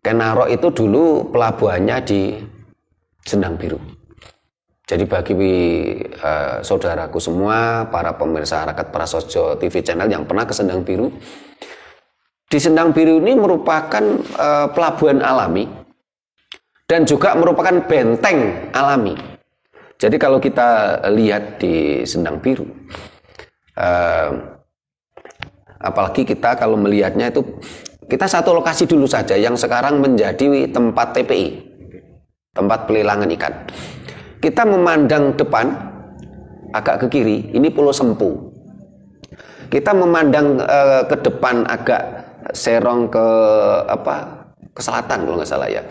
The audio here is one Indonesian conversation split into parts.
Kenarok itu dulu pelabuhannya di Sendang Biru. Jadi bagi saudaraku semua, para pemirsa Raket Prasojo TV channel yang pernah ke Sendang Biru, di Sendang Biru ini merupakan pelabuhan alami dan juga merupakan benteng alami. Jadi kalau kita lihat di Sendang Biru, apalagi kita kalau melihatnya itu, kita satu lokasi dulu saja yang sekarang menjadi tempat TPI, tempat pelelangan ikan. Kita memandang depan, agak ke kiri, ini Pulau Sempu. Kita memandang ke depan agak serong ke selatan kalau nggak salah ya.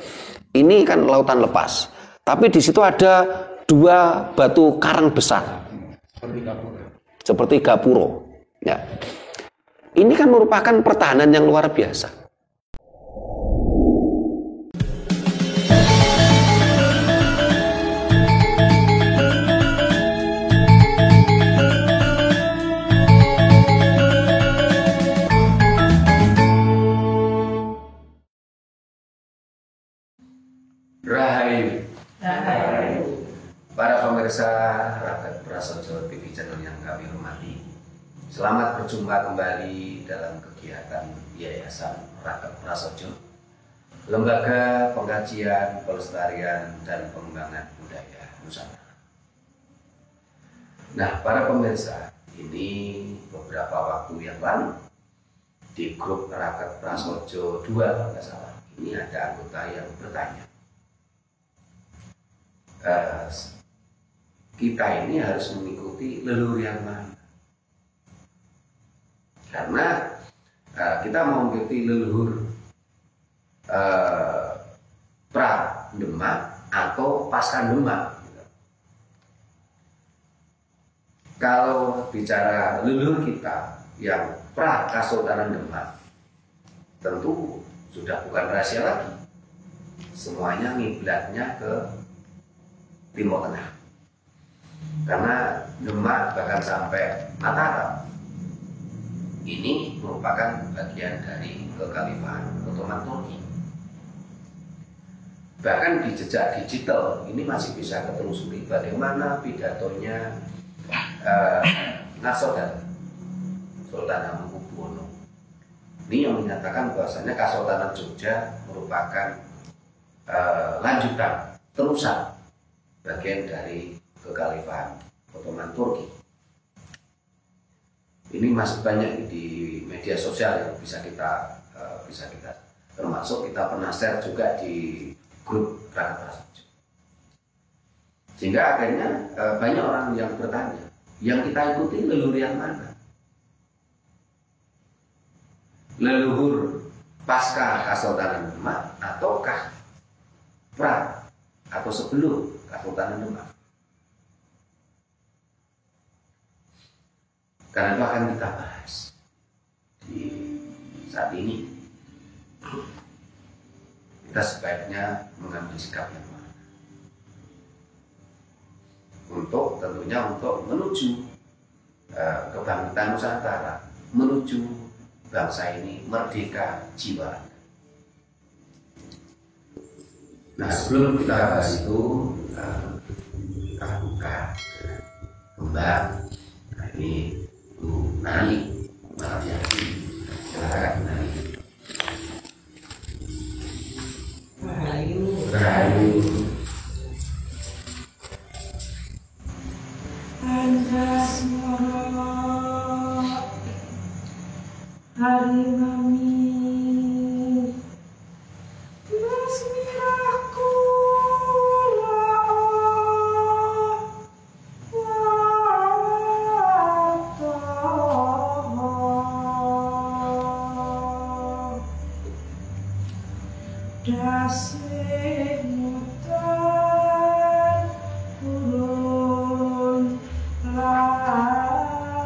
Ini kan lautan lepas. Tapi di situ ada dua batu karang besar. Seperti gapuro. Ya. Ini kan merupakan pertahanan yang luar biasa. Para pemirsa Raket Prasojo TV channel yang kami hormati, selamat berjumpa kembali dalam kegiatan Yayasan Raket Prasojo, Lembaga Pengkajian, Pelestarian, dan Pengembangan Budaya Nusantara. Nah, para pemirsa, ini beberapa waktu yang lalu di grup Raket Prasojo 2 kalau nggak salah, ini ada anggota yang bertanya, kita ini harus mengikuti leluhur yang mana? Karena kita mau mengikuti leluhur pra Demak atau pasca Demak. Kalau bicara leluhur kita yang pra Kesultanan Demak, tentu sudah bukan rahasia lagi. Semuanya ngiblatnya ke Timur Tengah. Karena Demak bahkan sampai Mataram ini merupakan bagian dari kekhalifahan Ottoman Turki. Bahkan di jejak digital ini masih bisa ketelusuri bagaimana pidatonya Nasrullah Sultan Hamengkubuwono. Ini yang menyatakan bahwasanya Kesultanan Jogja merupakan lanjutan, terusan bagian dari kekhalifahan Ottoman Turki. Ini masih banyak di media sosial yang bisa kita termasuk kita pernah share juga di grup Raket Prasojo. Sehingga akhirnya banyak orang yang bertanya, yang kita ikuti leluhur yang mana? Leluhur pasca Kesultanan Demak ataukah pra atau sebelum Kesultanan Demak? Karena itu akan kita bahas di saat ini. Kita sebaiknya mengambil sikap yang mana? Tentunya untuk menuju kebangkitan Nusantara, menuju bangsa ini merdeka jiwa. Nah, sebelum kita bahas itu, kita buka kembang. Nah, ini Bu Nani, maaf ya, silakan Nani. Rahayu. Hari kami Dasih mutan urun layon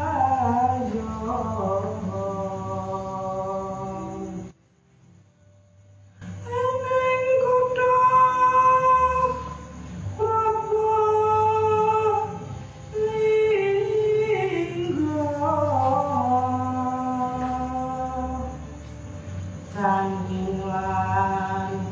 eneng kuda apa linggo tanging lan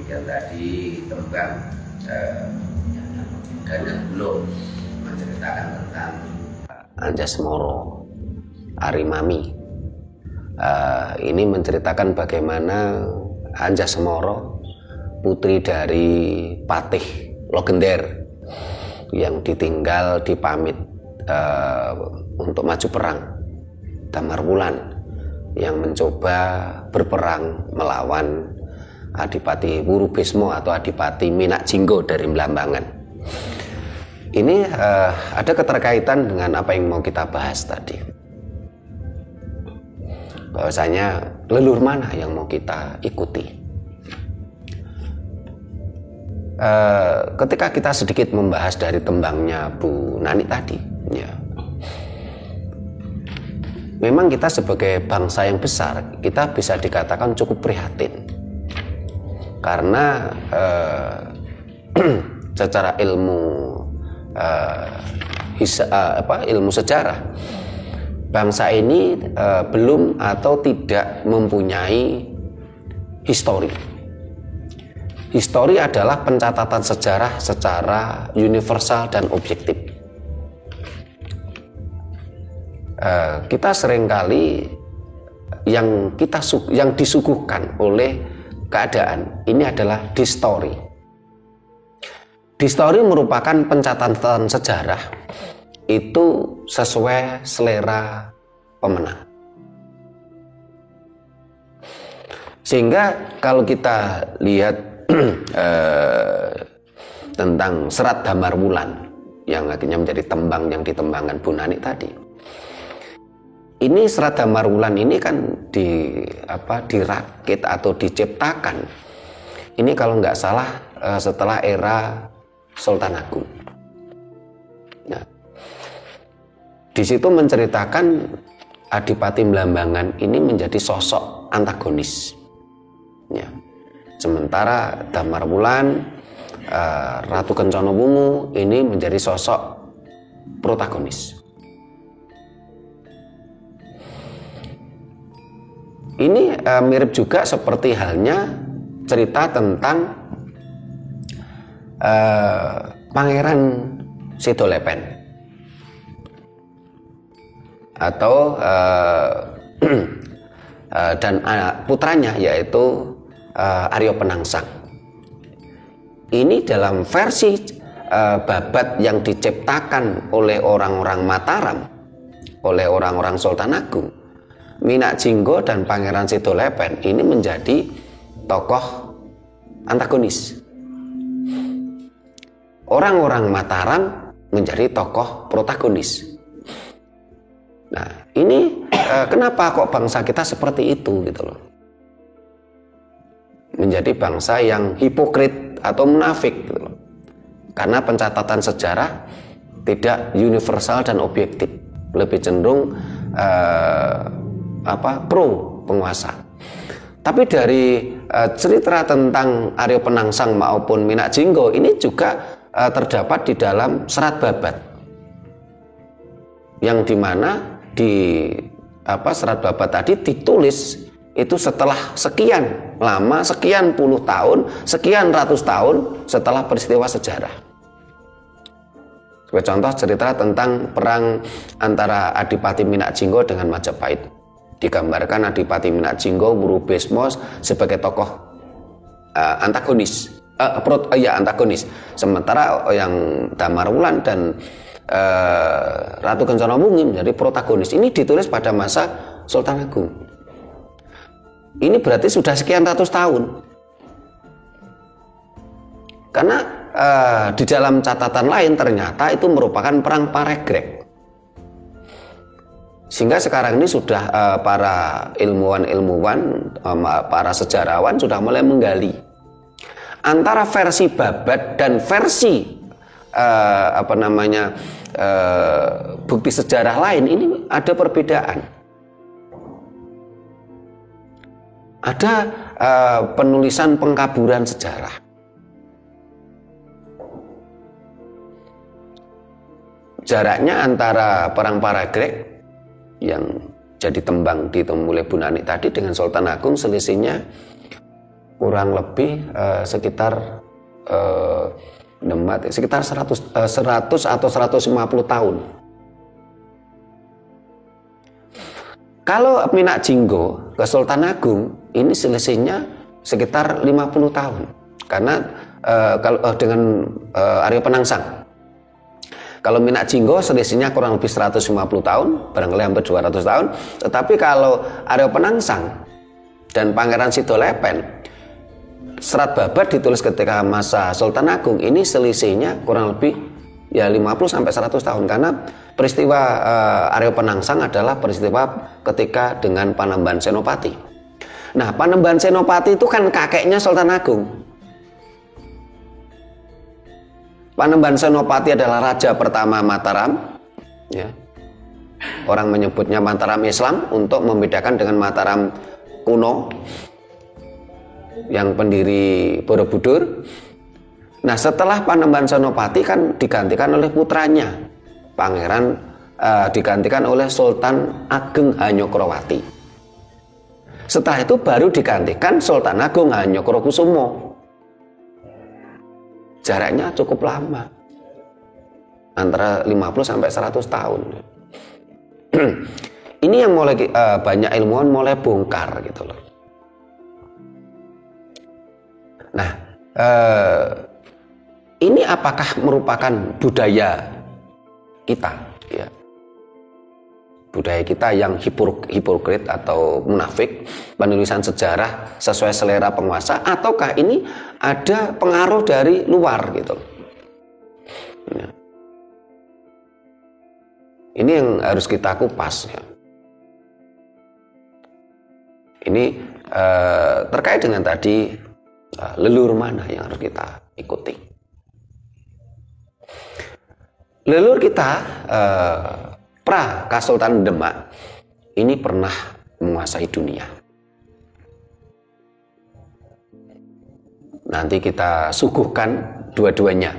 yang tadi tembang Ganda Bulung menceritakan tentang Anjasmara Arimami. Ini menceritakan bagaimana Anjasmara, putri dari patih legender yang ditinggal dipamit untuk maju perang, Damarwulan, yang mencoba berperang melawan Adipati Wurubisma atau Adipati Minakjingga dari Blambangan. Ini ada keterkaitan dengan apa yang mau kita bahas tadi. Bahwasanya leluhur mana yang mau kita ikuti. Ketika kita sedikit membahas dari tembangnya Bu Nani tadi, ya, memang kita sebagai bangsa yang besar, kita bisa dikatakan cukup prihatin. Karena secara ilmu ilmu sejarah, bangsa ini belum atau tidak mempunyai histori. Histori adalah pencatatan sejarah secara universal dan objektif. Kita seringkali yang disuguhkan oleh keadaan ini adalah distori. Distori merupakan pencatatan sejarah itu sesuai selera pemenang. Sehingga kalau kita lihat tentang Serat Damarwulan yang akhirnya menjadi tembang yang ditembangkan Bu Nani tadi. Ini Serat Damarwulan ini kan dirakit atau diciptakan. Ini kalau nggak salah setelah era Sultan Agung. Nah, di situ menceritakan Adipati Blambangan ini menjadi sosok antagonis. Ya. Sementara Damarwulan, Ratu Kencana Wungu ini menjadi sosok protagonis. Ini mirip juga seperti halnya cerita tentang Pangeran Sedolepen atau dan putranya yaitu Arya Penangsang. Ini dalam versi babat yang diciptakan oleh orang-orang Mataram, oleh orang-orang Sultan Agung. Minakjingga dan Pangeran Sedolepen ini menjadi tokoh antagonis. Orang-orang Mataram menjadi tokoh protagonis. Nah, ini kenapa kok bangsa kita seperti itu gitu loh. Menjadi bangsa yang hipokrit atau munafik gitu loh. Karena pencatatan sejarah tidak universal dan objektif, lebih cenderung pro penguasa. Tapi dari cerita tentang Arya Penangsang maupun Minakjingga ini juga terdapat di dalam serat babat, yang dimana di serat babat tadi ditulis itu setelah sekian lama, sekian puluh tahun, sekian ratus tahun setelah peristiwa sejarah. Sebagai contoh cerita tentang perang antara Adipati Minakjingga dengan Majapahit. Digambarkan Adipati Minakjingga Wurubisma sebagai tokoh antagonis, antagonis. Sementara yang Damarwulan dan Ratu Kencana Wungu menjadi protagonis. Ini ditulis pada masa Sultan Agung. Ini berarti sudah sekian ratus tahun. Karena di dalam catatan lain ternyata itu merupakan perang Paregreg. Sehingga sekarang ini sudah para ilmuwan, para sejarawan sudah mulai menggali antara versi babat dan versi bukti sejarah lain. Ini ada perbedaan. Ada penulisan pengkaburan sejarah. Jaraknya antara perang Paregreg yang jadi tembang ditembang oleh Bu Nani tadi dengan Sultan Agung selisihnya kurang lebih sekitar Demak sekitar 100 atau 150 tahun. Kalau Minak Jinggo ke Sultan Agung ini selisihnya sekitar 50 tahun. Karena kalau dengan Aryo Penangsang, kalau Minak Jinggo selisihnya kurang lebih 150 tahun, barangkali hampir 200 tahun. Tetapi kalau Aryo Penangsang dan Pangeran Sidolepen, Serat Babat ditulis ketika masa Sultan Agung, ini selisihnya kurang lebih ya 50 sampai 100 tahun, karena peristiwa Aryo Penangsang adalah peristiwa ketika dengan Panembahan Senopati. Nah, Panembahan Senopati itu kan kakeknya Sultan Agung. Panembahan Senopati adalah raja pertama Mataram, ya. Orang menyebutnya Mataram Islam untuk membedakan dengan Mataram kuno yang pendiri Borobudur. Nah, setelah Panembahan Senopati kan digantikan oleh putranya, Pangeran digantikan oleh Sultan Ageng Hanyokroowati. Setelah itu baru digantikan Sultan Agung Hanyokrokusumo. Jaraknya cukup lama, antara 50 sampai 100 tahun. Ini yang mulai banyak ilmuwan mulai bongkar gitu loh. Nah, ini apakah merupakan budaya kita, ya? Budaya kita yang hipokrit atau munafik, penulisan sejarah sesuai selera penguasa, ataukah ini ada pengaruh dari luar gitu? Ya. Ini yang harus kita kupas, ya. Ini terkait dengan tadi leluhur mana yang harus kita ikuti. Leluhur kita pra Kasultanan Demak ini pernah menguasai dunia. Nanti kita suguhkan dua-duanya.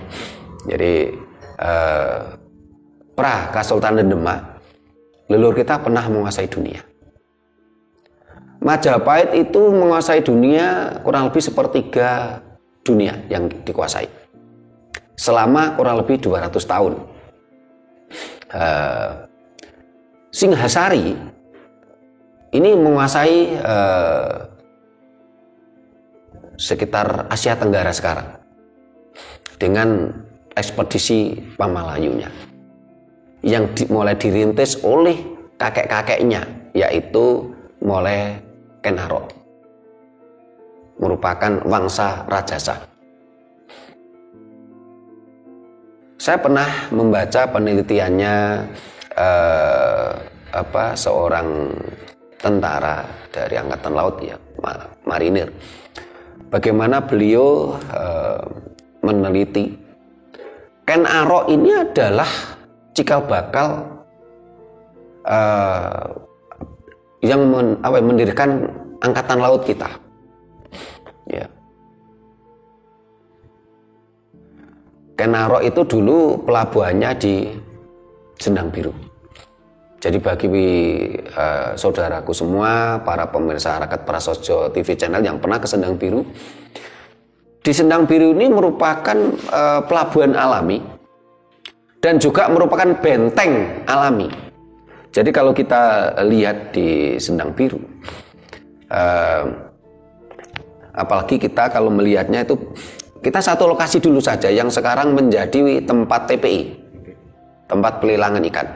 Jadi pra Kasultanan Demak, leluhur kita pernah menguasai dunia. Majapahit itu menguasai dunia kurang lebih sepertiga dunia yang dikuasai selama kurang lebih 200 tahun. Singhasari ini menguasai sekitar Asia Tenggara sekarang dengan ekspedisi Pamalayunya yang mulai dirintis oleh kakek-kakeknya, yaitu Moleh Kenaro, merupakan wangsa Rajasa. Saya pernah membaca penelitiannya seorang tentara dari Angkatan Laut, ya, marinir. Bagaimana beliau meneliti Ken Arok ini adalah cikal bakal yang mendirikan Angkatan Laut kita, ya. Ken Arok itu dulu pelabuhannya di Sendang Biru. Jadi bagi saudaraku semua, para pemirsa Raket Prasojo TV channel yang pernah ke Sendang Biru, di Sendang Biru ini merupakan pelabuhan alami dan juga merupakan benteng alami. Jadi kalau kita lihat di Sendang Biru, apalagi kita kalau melihatnya itu, kita satu lokasi dulu saja yang sekarang menjadi tempat TPI, tempat pelelangan ikan.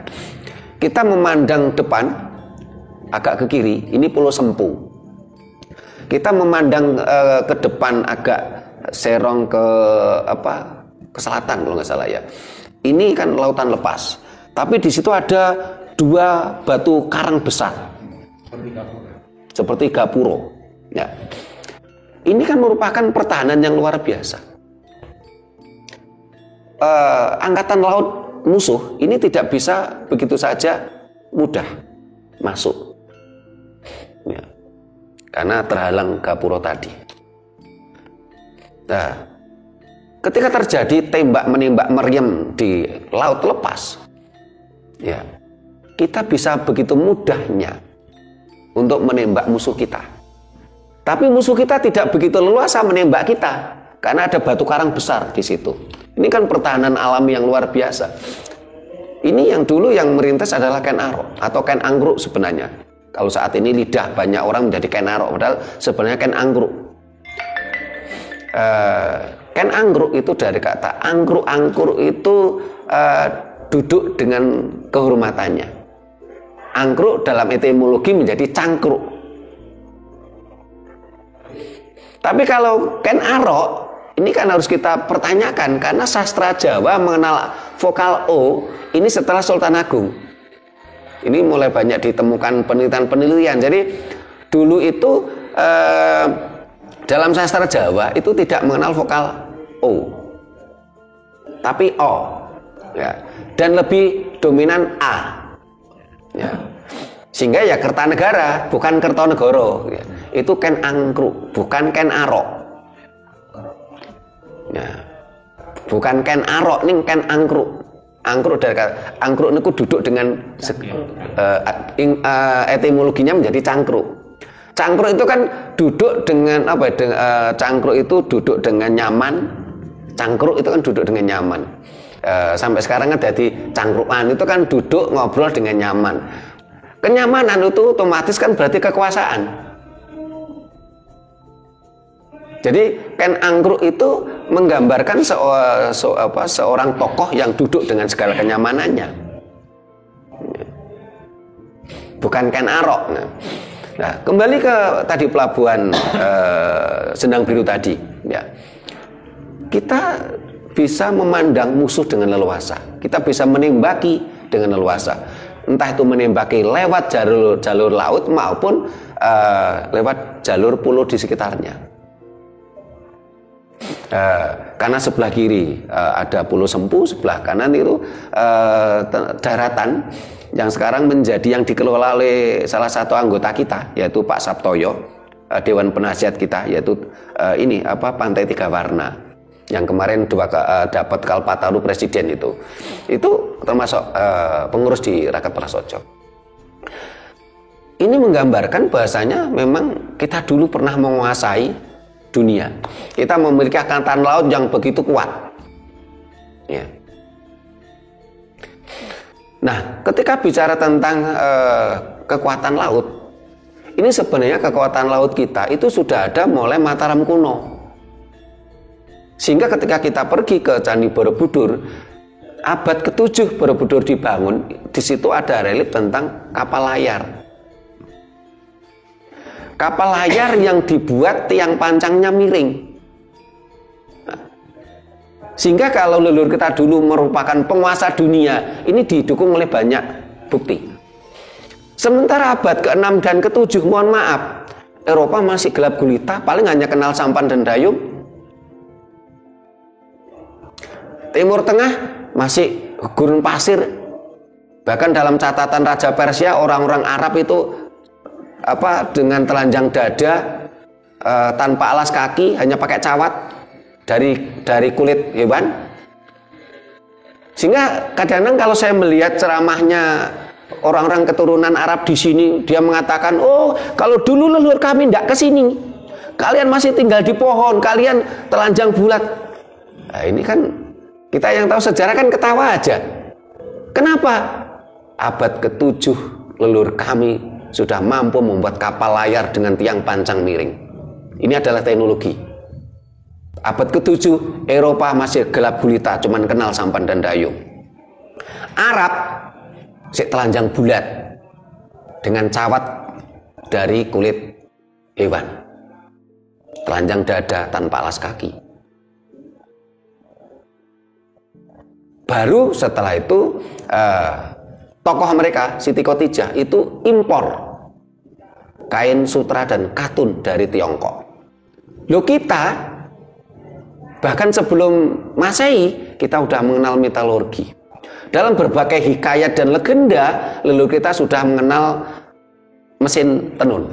Kita memandang depan agak ke kiri, ini Pulau Sempu. Kita memandang ke depan agak serong ke selatan kalau nggak salah, ya. Ini kan lautan lepas. Tapi di situ ada dua batu karang besar, seperti gapuro. Ya. Ini kan merupakan pertahanan yang luar biasa. Angkatan laut musuh ini tidak bisa begitu saja mudah masuk, ya, karena terhalang gapuro tadi. Nah, ketika terjadi tembak menembak meriam di laut lepas, ya, kita bisa begitu mudahnya untuk menembak musuh kita. Tapi musuh kita tidak begitu leluasa menembak kita karena ada batu karang besar di situ. Ini kan pertahanan alami yang luar biasa. Ini yang dulu yang merintis adalah Ken Arok atau Ken Anggruk sebenarnya. Kalau saat ini lidah banyak orang menjadi Ken Arok, padahal sebenarnya Ken Anggruk. Ken Anggruk itu dari kata angkruk itu duduk dengan kehormatannya. Angkruk dalam etimologi menjadi cangkruk. Tapi kalau Ken Arok ini kan harus kita pertanyakan karena sastra Jawa mengenal vokal O ini setelah Sultan Agung. Ini mulai banyak ditemukan penelitian-penelitian. Jadi dulu itu dalam sastra Jawa itu tidak mengenal vokal O, tapi O, ya, dan lebih dominan A, ya. Sehingga ya Kertanegara bukan Kertonegoro, ya. Itu Ken Angkruk, bukan Ken Arok, ya. Bukan Ken Arok, ini Ken Angkruk. Angkruk dari kata angkruk itu duduk dengan etimologinya menjadi cangkruk. Cangkruk itu kan duduk dengan apa? Cangkruk itu duduk dengan nyaman. Cangkruk itu kan duduk dengan nyaman. Sampai sekarang kan jadi cangkrukan itu kan duduk ngobrol dengan nyaman. Kenyamanan itu otomatis kan berarti kekuasaan. Jadi Ken Angkruk itu menggambarkan seorang tokoh yang duduk dengan segala kenyamanannya. Bukan Ken Arok. Nah, kembali ke tadi pelabuhan Sendang Biru tadi, ya. Kita bisa memandang musuh dengan leluasa. Kita bisa menembaki dengan leluasa. Entah itu menembaki lewat jalur laut maupun lewat jalur pulau di sekitarnya. Karena sebelah kiri ada Pulau Sempu, sebelah kanan itu daratan yang sekarang menjadi yang dikelola oleh salah satu anggota kita, yaitu Pak Saptoyo, Dewan Penasihat kita, yaitu Pantai Tiga Warna yang kemarin dapat Kalpataru Presiden itu termasuk pengurus di Rakyat Prasojo. Ini menggambarkan bahasanya memang kita dulu pernah menguasai dunia. Kita memiliki angkatan laut yang begitu kuat. Ya. Nah, ketika bicara tentang kekuatan laut, ini sebenarnya kekuatan laut kita itu sudah ada mulai Mataram kuno. Sehingga ketika kita pergi ke Candi Borobudur, abad ke-7 Borobudur dibangun, di situ ada relief tentang kapal layar. Kapal layar yang dibuat tiang pancangnya miring. Sehingga kalau leluhur kita dulu merupakan penguasa dunia, ini didukung oleh banyak bukti. Sementara abad ke-6 dan ke-7, mohon maaf, Eropa masih gelap gulita, paling hanya kenal sampan dan dayung. Timur Tengah masih gurun pasir. Bahkan dalam catatan Raja Persia, orang-orang Arab itu dengan telanjang dada, tanpa alas kaki, hanya pakai cawat dari kulit hewan. Sehingga kadang-kadang kalau saya melihat ceramahnya orang-orang keturunan Arab di sini, dia mengatakan, oh kalau dulu leluhur kami tidak ke sini, kalian masih tinggal di pohon, kalian telanjang bulat. Nah, ini kan kita yang tahu sejarah kan ketawa aja. Kenapa? Abad ke-7 leluhur kami sudah mampu membuat kapal layar dengan tiang pancang miring. Ini adalah teknologi. Abad ke-7 Eropa masih gelap gulita, cuman kenal sampan dan dayung. Arab sik telanjang bulat dengan cawat dari kulit hewan, telanjang dada tanpa alas kaki. Baru setelah itu tokoh mereka Siti Khotijah itu impor kain sutra dan katun dari Tiongkok. Loh, kita bahkan sebelum Masehi kita sudah mengenal metalurgi. Dalam berbagai hikayat dan legenda, leluhur kita sudah mengenal mesin tenun.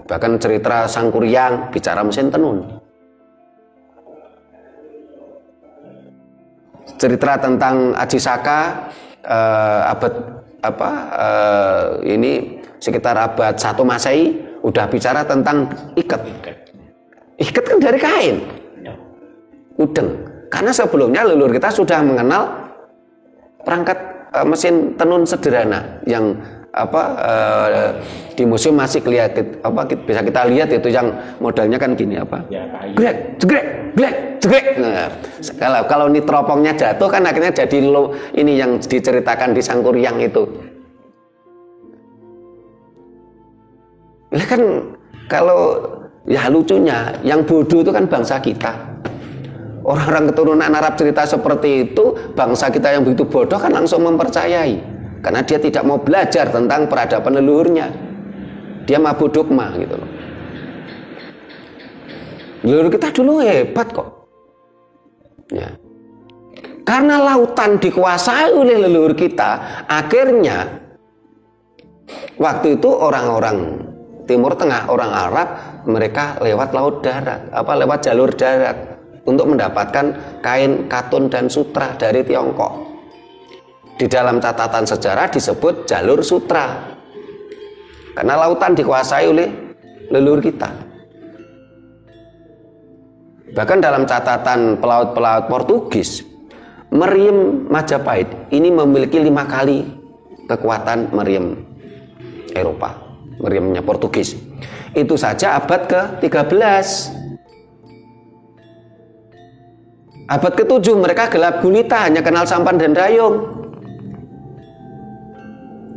Bahkan cerita Sangkuriang bicara mesin tenun. Cerita tentang Aji Saka ini sekitar abad 1 Masehi Udah bicara tentang ikat. Ikat kan dari kain. Udeng. Karena sebelumnya leluhur kita sudah mengenal perangkat mesin tenun sederhana yang di museum masih kelihatan bisa kita lihat itu yang modelnya kan gini grek jegrek grek jegrek. Nah, kalau ini teropongnya jatuh kan akhirnya jadi ini yang diceritakan di Sangkuriang itu. Ini kan kalau ya lucunya yang bodoh itu kan bangsa kita. Orang-orang keturunan Arab cerita seperti itu, bangsa kita yang begitu bodoh kan langsung mempercayai. Karena dia tidak mau belajar tentang peradaban leluhurnya. Dia mabuk dogma gitu loh. Leluhur kita dulu hebat kok. Ya. Karena lautan dikuasai oleh leluhur kita, akhirnya waktu itu orang-orang Timur Tengah, orang Arab, mereka lewat laut darat, lewat jalur darat untuk mendapatkan kain katun dan sutra dari Tiongkok. Di dalam catatan sejarah disebut jalur sutra. Karena lautan dikuasai oleh leluhur kita. Bahkan dalam catatan pelaut-pelaut Portugis, meriam Majapahit ini memiliki 5 kali kekuatan meriam Eropa, meriamnya Portugis. Itu saja abad ke-13. Abad ke-7 mereka gelap gulita, hanya kenal sampan dan dayung.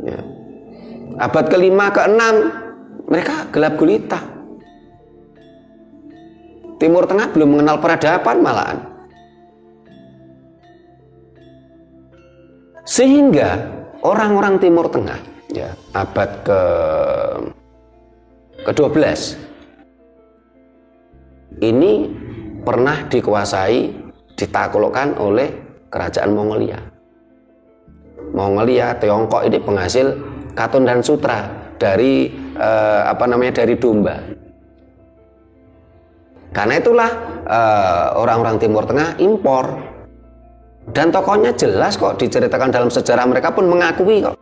Ya. Abad ke-5, ke-6 mereka gelap gulita. Timur Tengah belum mengenal peradaban malahan. Sehingga orang-orang Timur Tengah, ya, abad ke-12 ini pernah dikuasai, ditaklukkan oleh kerajaan Mongolia. Mongolia, Tiongkok ini penghasil katun dan sutra dari dari domba. Karena itulah orang-orang Timur Tengah impor. Dan tokohnya jelas kok, diceritakan dalam sejarah, mereka pun mengakui kok.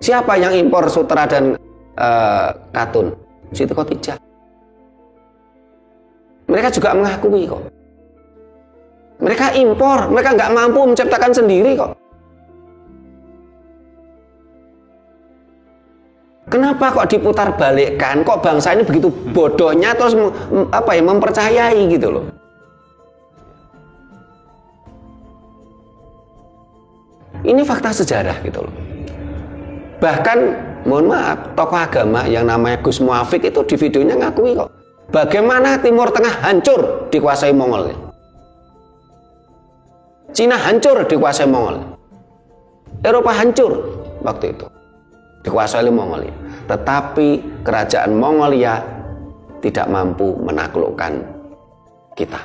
Siapa yang impor sutra dan katun? Siti Khotijah. Mereka juga mengakui kok. Mereka impor, mereka nggak mampu menciptakan sendiri kok. Kenapa kok diputar balikkan? Kok bangsa ini begitu bodohnya terus mempercayai gitu loh. Ini fakta sejarah gitu loh. Bahkan mohon maaf, tokoh agama yang namanya Gus Muafik itu di videonya ngakui kok bagaimana Timur Tengah hancur dikuasai Mongol. Cina hancur dikuasai Mongol. Eropa hancur waktu itu dikuasai oleh Mongolia. Tetapi kerajaan Mongolia tidak mampu menaklukkan kita.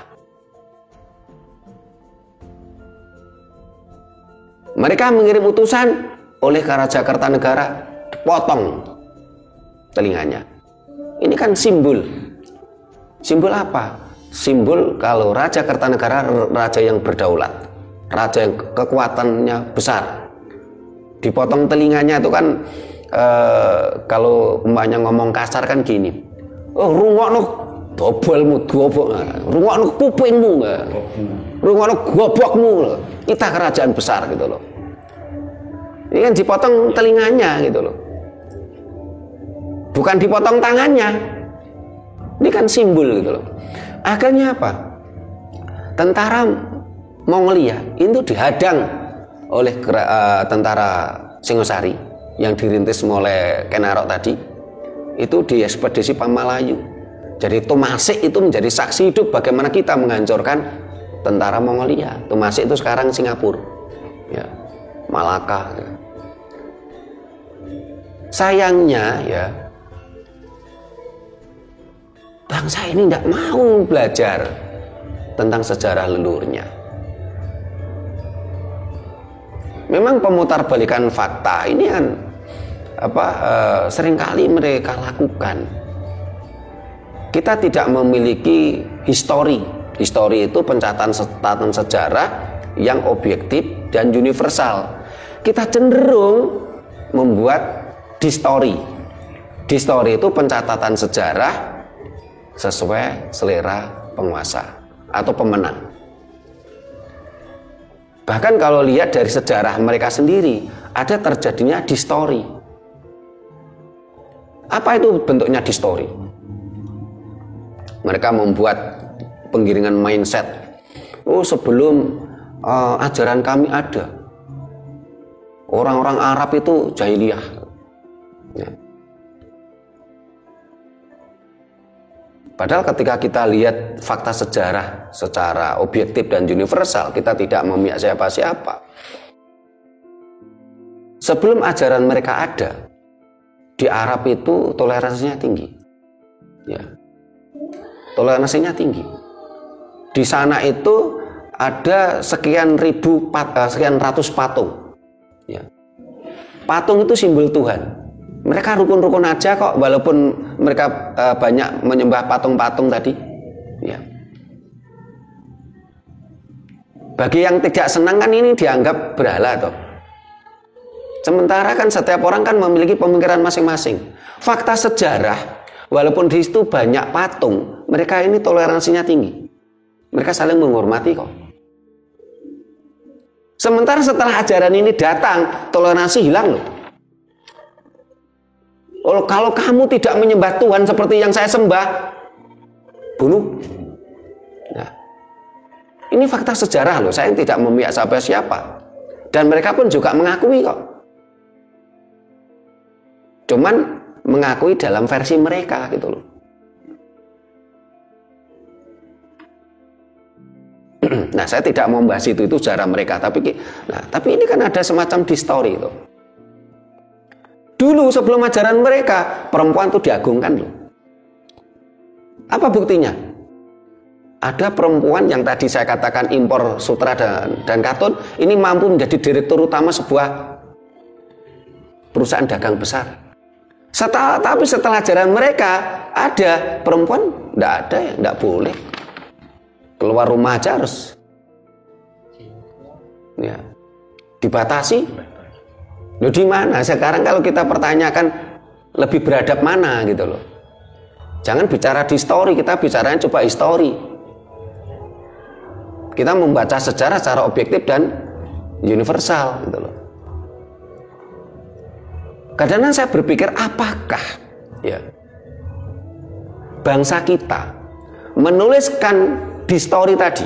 Mereka mengirim utusan, oleh Raja Kertanegara dipotong telinganya. Ini kan simbol. Simbol apa? Simbol kalau Raja Kertanegara raja yang berdaulat, raja yang kekuatannya besar. Dipotong telinganya itu kan kalau umpamanya ngomong kasar kan gini. Oh, rungokno dobolmu, rungokno kupingmu, rungokno gobokmu. Kita kerajaan besar gitu loh. Ini kan dipotong telinganya gitu loh. Bukan dipotong tangannya. Ini kan simbol gitu loh. Akhirnya apa? Tentara Mongolia itu dihadang oleh tentara Singosari yang dirintis oleh Ken Arok tadi. Itu di ekspedisi Pamalayu. Jadi Tomasik itu menjadi saksi hidup bagaimana kita menghancurkan tentara Mongolia. Tomasik itu sekarang Singapura, ya, Malaka. Sayangnya ya, bangsa ini tidak mau belajar tentang sejarah leluhurnya. Memang pemutarbalikan fakta ini kan seringkali mereka lakukan. Kita tidak memiliki histori. Histori itu pencatatan sejarah yang objektif dan universal. Kita cenderung membuat distori. Distori itu pencatatan sejarah sesuai selera penguasa atau pemenang. Bahkan kalau lihat dari sejarah mereka sendiri, ada terjadinya distori. Apa itu bentuknya distori? Mereka membuat penggiringan mindset. Oh, sebelum ajaran kami ada, orang-orang Arab itu jahiliyah. Ya. Padahal ketika kita lihat fakta sejarah secara objektif dan universal, kita tidak memihak siapa-siapa. Sebelum ajaran mereka ada, di Arab itu toleransinya tinggi. Ya. Toleransinya tinggi. Di sana itu ada sekian ratus patung. Ya. Patung itu simbol Tuhan. Mereka rukun-rukun aja kok, walaupun mereka banyak menyembah patung-patung tadi. Ya. Bagi yang tidak senang kan ini dianggap berhala toh. Sementara kan setiap orang kan memiliki pemikiran masing-masing. Fakta sejarah, walaupun di situ banyak patung, mereka ini toleransinya tinggi. Mereka saling menghormati kok. Sementara setelah ajaran ini datang, toleransi hilang loh. Oh, kalau kamu tidak menyembah Tuhan seperti yang saya sembah, bunuh. Nah, ini fakta sejarah loh. Saya tidak memihak siapa-siapa. Dan mereka pun juga mengakui kok. Cuman mengakui dalam versi mereka gitu loh. Nah, saya tidak mau membahas itu sejarah mereka, tapi ini kan ada semacam distori itu. Dulu sebelum ajaran mereka, perempuan itu diagungkan loh. Apa buktinya? Ada perempuan yang tadi saya katakan impor sutra dan katun, ini mampu menjadi direktur utama sebuah perusahaan dagang besar. Tapi setelah ajaran mereka, ada perempuan tidak ada, ya tidak boleh. Keluar rumah aja harus ya, dibatasi. Loh, di mana? Sekarang kalau kita pertanyakan lebih beradab mana gitu loh. Jangan bicara di story, kita bicaranya coba histori. Kita membaca sejarah secara objektif dan universal gitu loh. Kadang-kadang saya berpikir apakah ya bangsa kita menuliskan di story tadi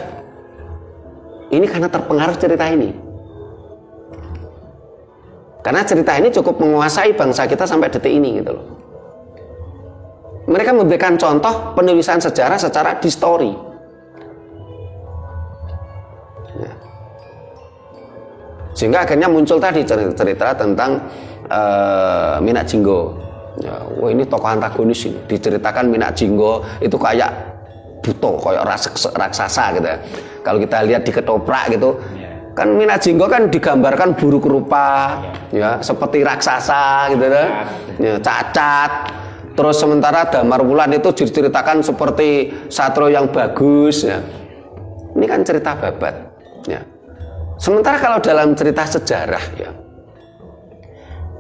ini karena terpengaruh cerita ini. Karena cerita ini cukup menguasai bangsa kita sampai detik ini gitu loh. Mereka memberikan contoh penulisan sejarah secara distori. Ya. Sehingga akhirnya muncul tadi cerita tentang Minak Jinggo. Ya, wah ini tokoh antagonis ini. Diceritakan Minak Jinggo itu kayak buto, kayak raksasa gitu ya. Kalau kita lihat di ketoprak gitu, kan Minak Jinggo kan digambarkan buruk rupa, ya seperti raksasa gitu ya, cacat. Terus sementara Damar Wulan itu diceritakan seperti satrio yang bagus, ya. Ini kan cerita babat, ya. Sementara kalau dalam cerita sejarah, ya,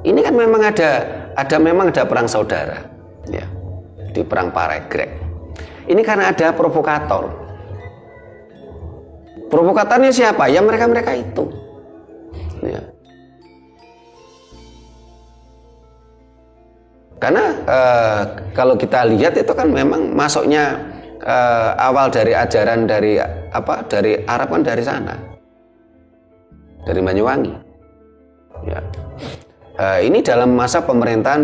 ini kan memang ada perang saudara, ya, di perang Paregreg. Ini karena ada provokator. Provokatornya siapa? Ya mereka itu. Ya. Karena kalau kita lihat itu kan memang masuknya awal dari ajaran dari Arab kan dari sana, dari Banyuwangi. Ya. Ini dalam masa pemerintahan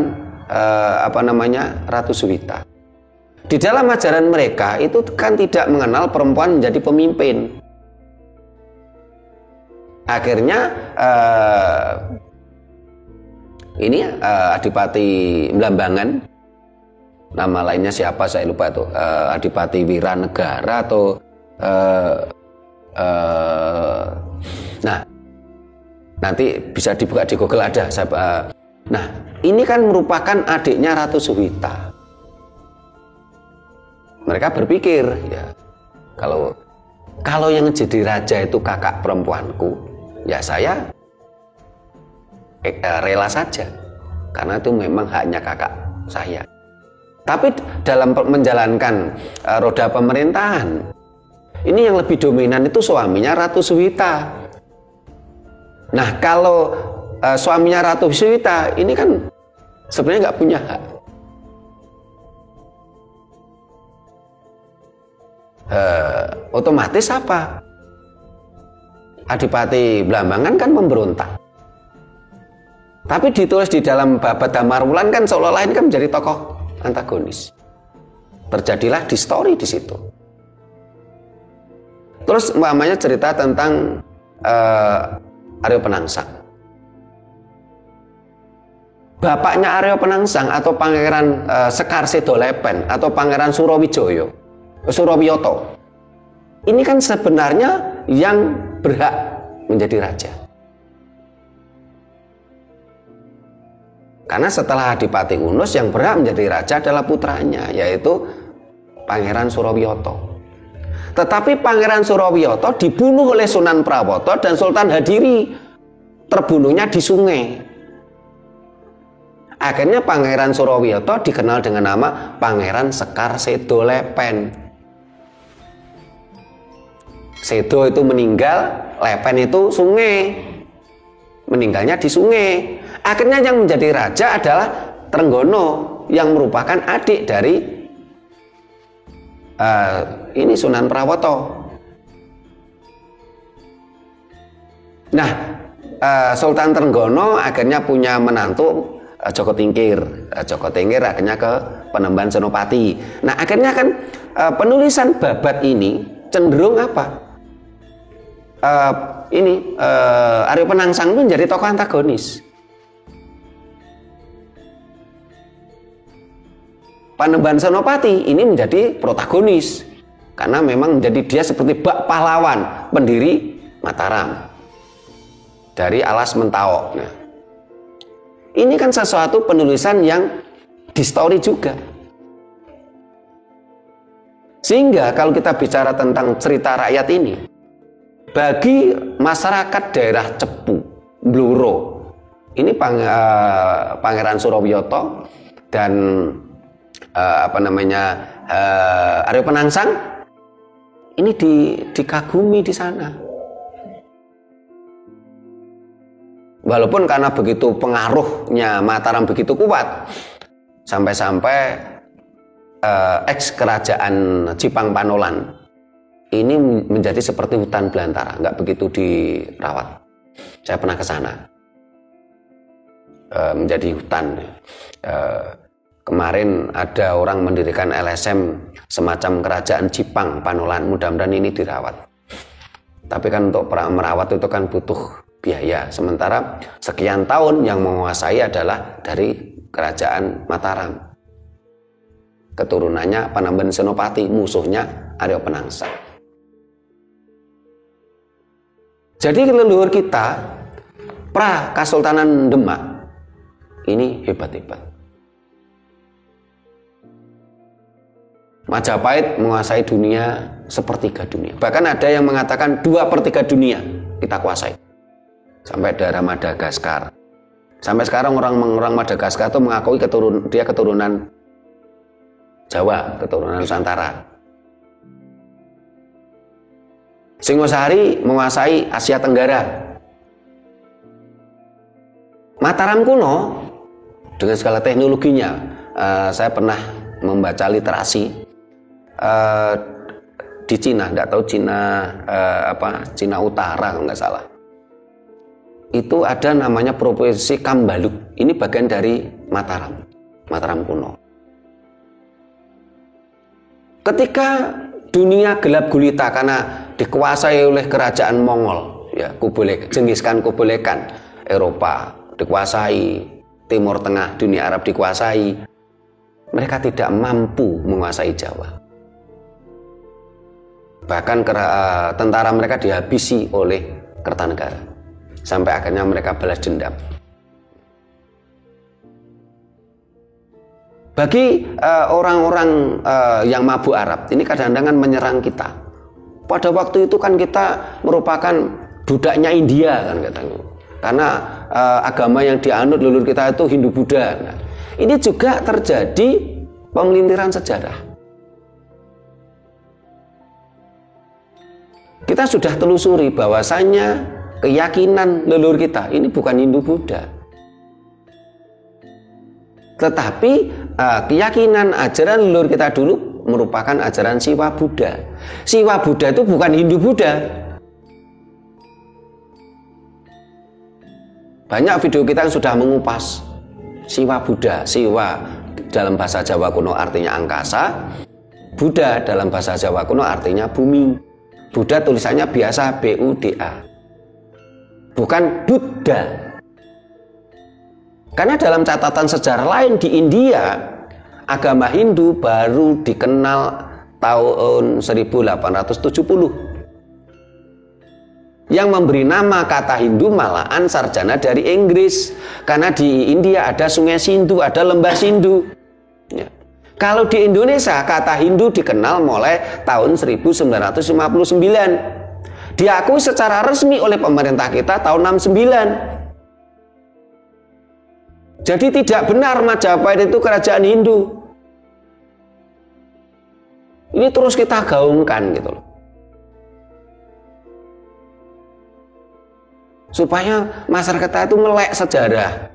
Ratu Suwita. Di dalam ajaran mereka itu kan tidak mengenal perempuan menjadi pemimpin. Akhirnya ini Adipati Blambangan, nama lainnya siapa saya lupa tuh, Adipati Wiranegara atau nah nanti bisa dibuka di Google ada. Nah ini kan merupakan adiknya Ratu Suwita. Mereka berpikir ya kalau yang jadi raja itu kakak perempuanku, ya saya rela saja, karena itu memang haknya kakak saya. Tapi dalam menjalankan roda pemerintahan, ini yang lebih dominan itu suaminya Ratu Suwita. Nah, kalau suaminya Ratu Suwita ini kan sebenarnya nggak punya hak. Otomatis apa? Adipati Blambangan kan memberontak. Tapi ditulis di dalam Babad Damarwulan kan seolah-olah ini kan menjadi tokoh antagonis. Terjadilah distori di situ. Terus umpamanya cerita tentang Aryo Penangsang. Bapaknya Aryo Penangsang atau Pangeran Sekar Sedolepen atau Pangeran Surawiyoto. Ini kan sebenarnya yang berhak menjadi raja. Karena setelah Adipati Unus yang berhak menjadi raja adalah putranya, yaitu Pangeran Surawiyoto. Tetapi Pangeran Surawiyoto dibunuh oleh Sunan Prawoto dan Sultan Hadiri. Terbunuhnya di sungai. Akhirnya Pangeran Surawiyoto dikenal dengan nama Pangeran Sekar Sedolepen. Sedo itu meninggal, Lepen itu sungai. Meninggalnya di sungai. Akhirnya yang menjadi raja adalah Trenggono yang merupakan adik dari ini Sunan Prawoto. Nah, Sultan Trenggono akhirnya punya menantu Joko Tingkir. Joko Tingkir akhirnya ke Panembahan Senopati. Nah, akhirnya kan penulisan Babad ini cenderung apa? Aryo Penangsang itu menjadi tokoh antagonis. Panembahan Senopati ini menjadi protagonis karena memang menjadi dia seperti bak pahlawan pendiri Mataram dari alas Mentawok. Nah, ini kan sesuatu penulisan yang distori juga. Sehingga kalau kita bicara tentang cerita rakyat ini, bagi masyarakat daerah Cepu, Bluro, ini Pangeran Surawiyoto dan Aryo Penangsang ini dikagumi di sana. Walaupun karena begitu pengaruhnya Mataram begitu kuat, sampai-sampai ex kerajaan Cipang Panolan ini menjadi seperti hutan belantara, nggak begitu dirawat. Saya pernah ke sana, menjadi hutan. Kemarin ada orang mendirikan LSM semacam kerajaan Cipang Panolan, mudah-mudahan ini dirawat. Tapi kan untuk merawat itu kan butuh biaya. Sementara sekian tahun yang menguasai adalah dari kerajaan Mataram. Keturunannya Panembahan Senopati, musuhnya Aryo Penangsang. Jadi leluhur kita, pra Kasultanan Demak, ini hebat-hebat. Majapahit menguasai dunia sepertiga dunia. Bahkan ada yang mengatakan 2/3 dunia kita kuasai. Sampai daerah Madagaskar. Sampai sekarang orang Madagaskar itu mengakui dia keturunan Jawa, keturunan Nusantara. Singosari menguasai Asia Tenggara. Mataram kuno dengan segala teknologinya, saya pernah membaca literasi di Cina, nggak tahu Cina Utara kalau nggak salah. Itu ada namanya Provinsi Kambaluk. Ini bagian dari Mataram kuno. Ketika dunia gelap gulita karena dikuasai oleh kerajaan Mongol, ya, Genghis Khan Kublai Khan, Eropa dikuasai, Timur Tengah, dunia Arab dikuasai, mereka tidak mampu menguasai Jawa. Bahkan tentara mereka dihabisi oleh Kertanegara, sampai akhirnya mereka balas dendam. Bagi orang-orang yang mabuk Arab, ini kadang-kadang menyerang kita. Pada waktu itu kan kita merupakan budaknya India kan katanya. Karena agama yang dianut leluhur kita itu Hindu Buddha. Nah, Ini juga terjadi pemelintiran sejarah. Kita sudah telusuri bahwasannya keyakinan leluhur kita ini bukan Hindu-Buddha. Tetapi keyakinan ajaran leluhur kita dulu merupakan ajaran Siwa Buddha. Siwa Buddha itu bukan Hindu-Buddha. Banyak video kita yang sudah mengupas Siwa Buddha. Siwa dalam bahasa Jawa kuno artinya angkasa, Buddha dalam bahasa Jawa kuno artinya bumi. Buddha tulisannya biasa B-U-D-A, bukan Buddha. Karena dalam catatan sejarah lain di India, agama Hindu baru dikenal tahun 1870. Yang memberi nama kata Hindu malahan sarjana dari Inggris. Karena di India ada sungai Sindhu, ada lembah Sindhu. Ya. Kalau di Indonesia kata Hindu dikenal mulai tahun 1959. Diakui secara resmi oleh pemerintah kita tahun 69. Jadi tidak benar Majapahit itu kerajaan Hindu. Ini terus kita gaungkan gitu loh. Supaya masyarakat kita itu melek sejarah.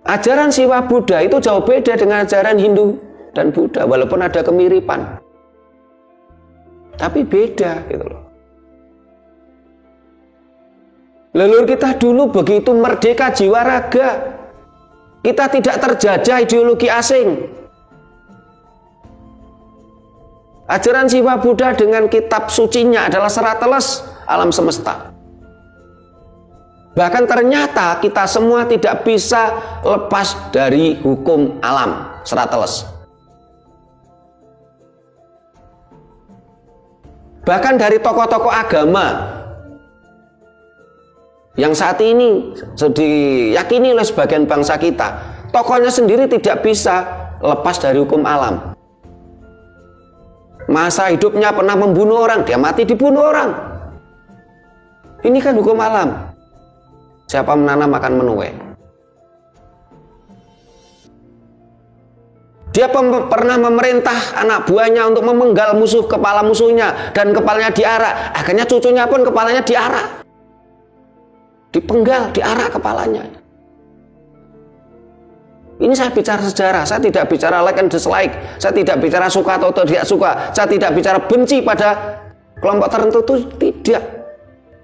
Ajaran Siwa Buddha itu jauh beda dengan ajaran Hindu dan Buddha, walaupun ada kemiripan, tapi beda gitu loh. Leluhur kita dulu begitu merdeka jiwa raga. Kita tidak terjajah ideologi asing. Ajaran Siwa Buddha dengan kitab sucinya adalah serat teles alam semesta. Bahkan ternyata kita semua tidak bisa lepas dari hukum alam serat teles. Bahkan dari tokoh-tokoh agama yang saat ini diyakini oleh sebagian bangsa kita, tokohnya sendiri tidak bisa lepas dari hukum alam. Masa hidupnya pernah membunuh orang, dia mati dibunuh orang. Ini kan hukum alam. Siapa menanam akan menuai. Dia pernah memerintah anak buahnya untuk memenggal musuh kepala musuhnya dan kepalanya diarak. Akhirnya cucunya pun kepalanya diarak. Dipenggal, diarak kepalanya. Ini saya bicara sejarah, saya tidak bicara like and dislike, saya tidak bicara suka atau tidak suka, saya tidak bicara benci pada kelompok tertentu, itu tidak.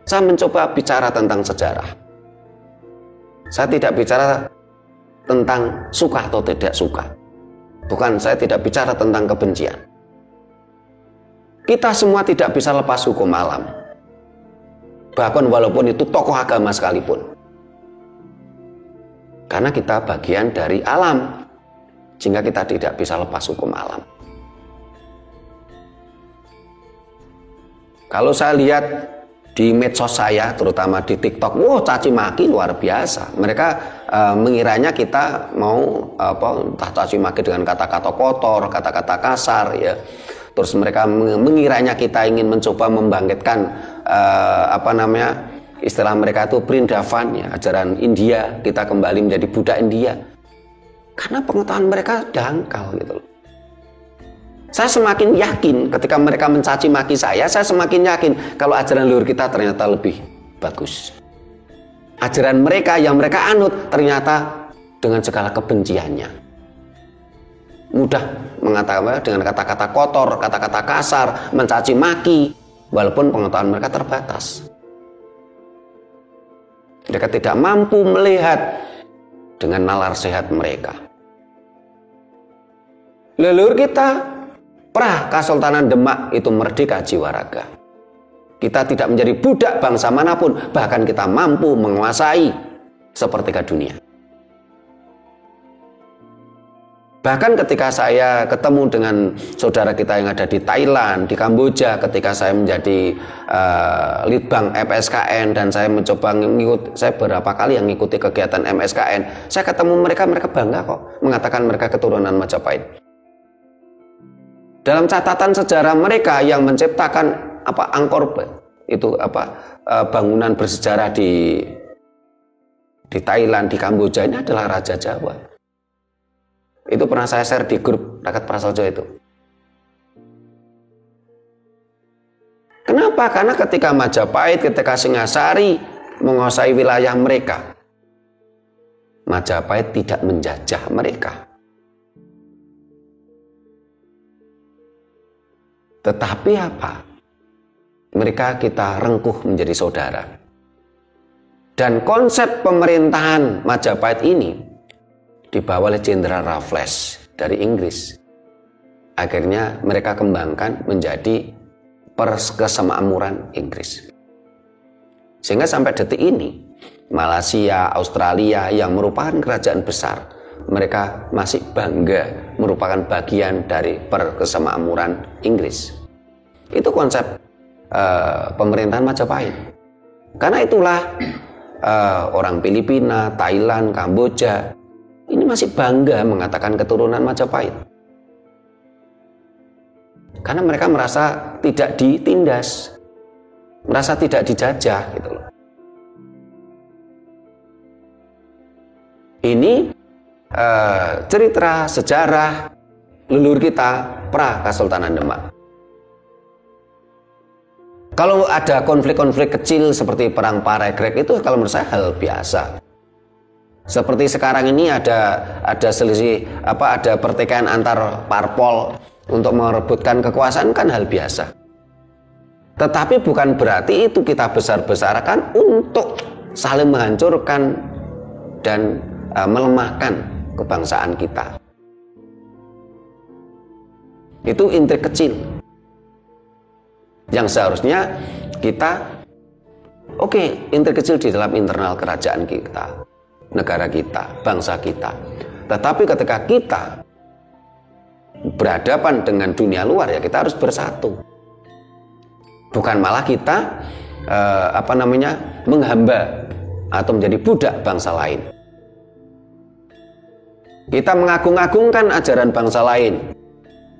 Saya mencoba bicara tentang sejarah. Saya tidak bicara tentang suka atau tidak suka. Bukan, saya tidak bicara tentang kebencian. Kita semua tidak bisa lepas hukum alam. Bahkan walaupun itu tokoh agama sekalipun. Karena kita bagian dari alam, sehingga kita tidak bisa lepas hukum alam. Kalau saya lihat di medsos saya, terutama di TikTok, caci maki luar biasa. Mereka mengiranya kita mau entah caci maki dengan kata-kata kotor, kata-kata kasar, ya. Terus mereka mengiranya kita ingin mencoba membangkitkan istilah mereka itu Brindavan, ya, ajaran India, kita kembali menjadi Buddha India. Karena pengetahuan mereka dangkal gitu loh. Saya semakin yakin ketika mereka mencaci maki saya semakin yakin kalau ajaran leluhur kita ternyata lebih bagus. Ajaran mereka yang mereka anut ternyata dengan segala kebenciannya mudah mengatakan dengan kata-kata kotor, kata-kata kasar, mencaci maki, walaupun pengetahuan mereka terbatas. Mereka tidak mampu melihat dengan nalar sehat mereka. Leluhur kita Prah Kesultanan Demak itu merdeka jiwa raga. Kita tidak menjadi budak bangsa manapun, bahkan kita mampu menguasai sepertiga dunia. Bahkan ketika saya ketemu dengan saudara kita yang ada di Thailand, di Kamboja, ketika saya menjadi litbang MSKN dan saya mencoba saya beberapa kali yang mengikuti kegiatan MSKN, saya ketemu mereka bangga kok mengatakan mereka keturunan Majapahit. Dalam catatan sejarah mereka yang menciptakan Angkor itu bangunan bersejarah di di Thailand, di Kamboja, ini adalah Raja Jawa. Itu pernah saya share di grup Rakyat Prasaja itu. Kenapa? Karena ketika Majapahit, ketika Singasari menguasai wilayah mereka, Majapahit tidak menjajah mereka. Tetapi apa? Mereka kita rengkuh menjadi saudara. Dan konsep pemerintahan Majapahit ini dibawa oleh Jenderal Raffles dari Inggris. Akhirnya mereka kembangkan menjadi Perkemakmuran Inggris. Sehingga sampai detik ini, Malaysia, Australia yang merupakan kerajaan besar, mereka masih bangga merupakan bagian dari Perkemakmuran Inggris. Itu konsep pemerintahan Majapahit. Karena itulah orang Filipina, Thailand, Kamboja ini masih bangga mengatakan keturunan Majapahit. Karena mereka merasa tidak ditindas, merasa tidak dijajah gitu loh. Ini cerita sejarah leluhur kita pra Kesultanan Demak. Kalau ada konflik-konflik kecil seperti perang Paregreg itu kalau menurut saya hal biasa. Seperti sekarang ini ada selisih ada pertikaian antar parpol untuk merebutkan kekuasaan kan hal biasa. Tetapi bukan berarti itu kita besar-besarkan untuk saling menghancurkan dan melemahkan kebangsaan kita. Itu intrik kecil yang seharusnya kita intrik kecil di dalam internal kerajaan kita, negara kita, bangsa kita. Tetapi ketika kita berhadapan dengan dunia luar ya kita harus bersatu. Bukan malah kita menghamba atau menjadi budak bangsa lain. Kita mengagung-agungkan ajaran bangsa lain,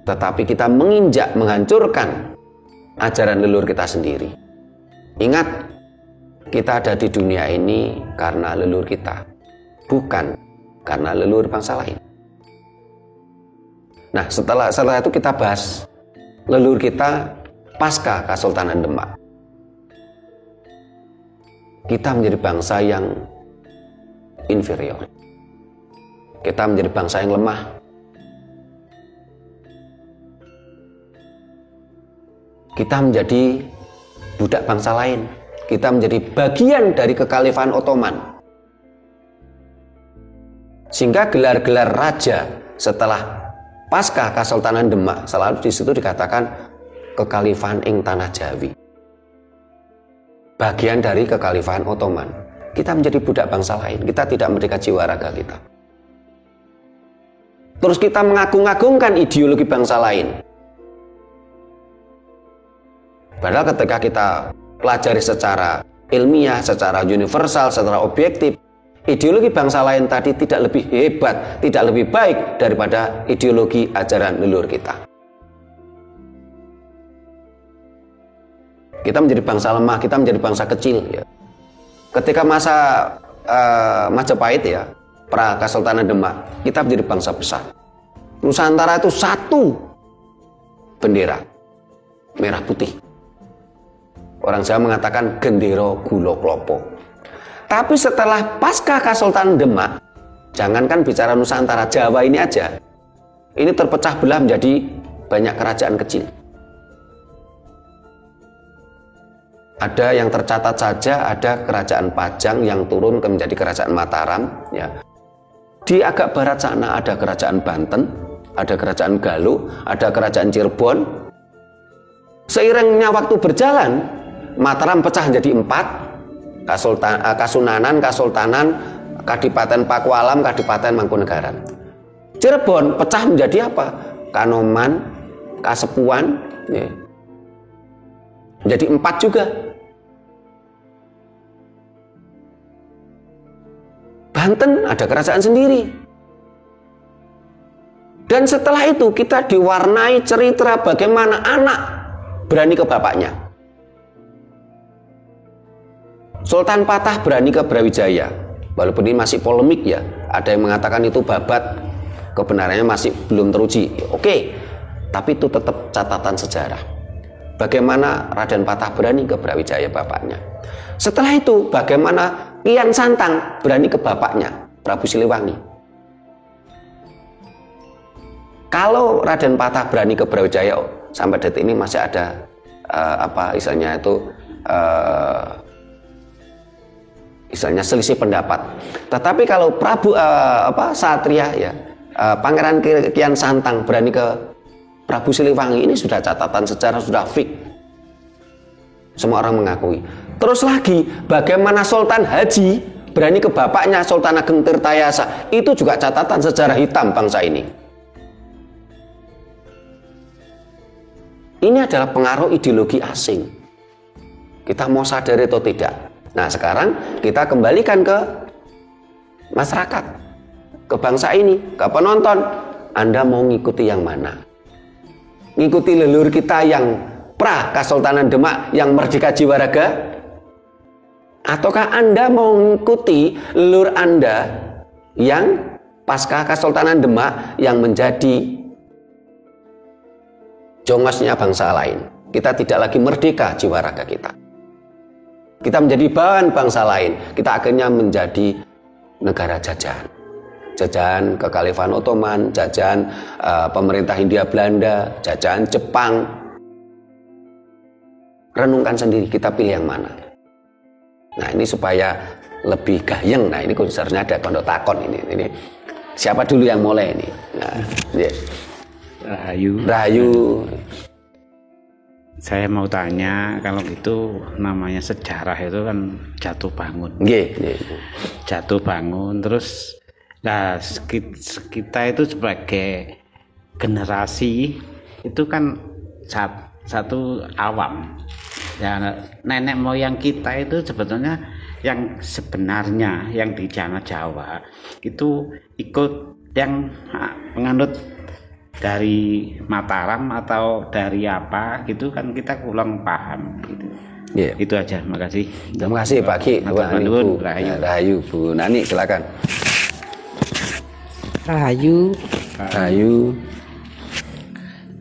tetapi kita menginjak, menghancurkan ajaran leluhur kita sendiri. Ingat, kita ada di dunia ini karena leluhur kita, bukan karena leluhur bangsa lain. Nah, setelah itu kita bahas leluhur kita pasca Kesultanan Demak. Kita menjadi bangsa yang inferior. Kita menjadi bangsa yang lemah. Kita menjadi budak bangsa lain. Kita menjadi bagian dari kekhalifahan Ottoman. Sehingga gelar-gelar raja setelah pasca Kesultanan Demak selalu di situ dikatakan kekhalifahan ing tanah Jawi. Bagian dari kekhalifahan Ottoman. Kita menjadi budak bangsa lain. Kita tidak merdeka jiwa raga kita. Terus kita mengagung-agungkan ideologi bangsa lain. Padahal ketika kita pelajari secara ilmiah, secara universal, secara objektif, ideologi bangsa lain tadi tidak lebih hebat, tidak lebih baik daripada ideologi ajaran leluhur kita. Kita menjadi bangsa lemah, kita menjadi bangsa kecil. Ya. Ketika masa Majapahit ya, pra Kesultanan Demak, kita menjadi bangsa besar. Nusantara itu satu bendera, merah putih. Orang Jawa mengatakan gendero gulo klopo. Tapi setelah pasca Kesultanan Demak, jangankan bicara Nusantara, Jawa ini aja, ini terpecah belah menjadi banyak kerajaan kecil. Ada yang tercatat saja, ada kerajaan Pajang yang turun ke menjadi kerajaan Mataram. Ya. Di agak barat sana ada kerajaan Banten, ada kerajaan Galuh, ada kerajaan Cirebon. Seiringnya waktu berjalan, Mataram pecah menjadi 4, Kasunanan, Kasultanan, Kadipaten Pakualam, Kadipaten Mangkunegaran. Cirebon pecah menjadi apa? Kanoman, Kasepuan, ya. Menjadi 4 juga. Banten ada kerajaan sendiri. Dan setelah itu kita diwarnai cerita bagaimana anak berani ke bapaknya. Sultan Patah berani ke Brawijaya. Walaupun ini masih polemik ya, ada yang mengatakan itu babat, kebenarannya masih belum teruji. Oke, tapi itu tetap catatan sejarah. Bagaimana Raden Patah berani ke Brawijaya bapaknya. Setelah itu bagaimana Kian Santang berani ke bapaknya, Prabu Siliwangi. Kalau Raden Patah berani ke Brawijaya, sampai detik ini masih ada istilahnya itu istilahnya selisih pendapat. Tetapi kalau Prabu Satria ya, Pangeran Kian Santang berani ke Prabu Siliwangi, ini sudah catatan sejarah, sudah fix. Semua orang mengakui. Terus lagi, bagaimana Sultan Haji berani ke bapaknya Sultan Ageng Tirtayasa, itu juga catatan sejarah hitam bangsa ini. Ini adalah pengaruh ideologi asing. Kita mau sadari atau tidak. Nah sekarang kita kembalikan ke masyarakat, ke bangsa ini, ke penonton. Anda mau ngikuti yang mana? Ngikuti leluhur kita yang pra Kesultanan Demak, yang merdeka jiwa raga? Ataukah Anda mau ngikuti leluhur Anda yang pasca Kesultanan Demak, yang menjadi jongosnya bangsa lain? Kita tidak lagi merdeka jiwa raga kita. Kita menjadi bahan bangsa lain. Kita akhirnya menjadi negara jajahan. Jajahan Kekhalifahan Ottoman, jajahan pemerintah Hindia Belanda, jajahan Jepang. Renungkan sendiri, kita pilih yang mana. Nah ini supaya lebih gayeng. Nah ini seharusnya ada kondok takon ini. Siapa dulu yang mulai ini? Nah, yeah. Rahayu. Saya mau tanya, kalau gitu namanya sejarah itu kan jatuh bangun. Jatuh bangun, terus nah kita itu sebagai generasi itu kan satu awam. Ya, nenek moyang kita itu sebetulnya yang sebenarnya yang di Jawa itu ikut yang menganut dari Mataram atau dari apa gitu kan, kita kurang paham gitu. Yeah. Itu aja, makasih. Terima kasih Pak Ki. Rahayu Bu Nani, silakan. Rahayu.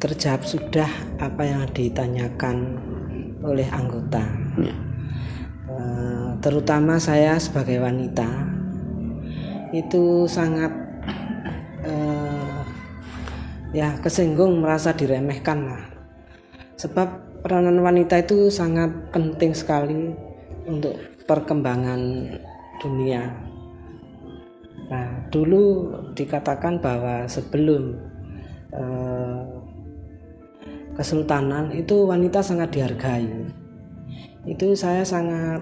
Terjawab sudah apa yang ditanyakan oleh anggota. Yeah. Terutama saya sebagai wanita itu sangat kesinggung, merasa diremehkan lah. Sebab peranan wanita itu sangat penting sekali untuk perkembangan dunia. Nah, dulu dikatakan bahwa sebelum kesultanan itu wanita sangat dihargai. Itu saya sangat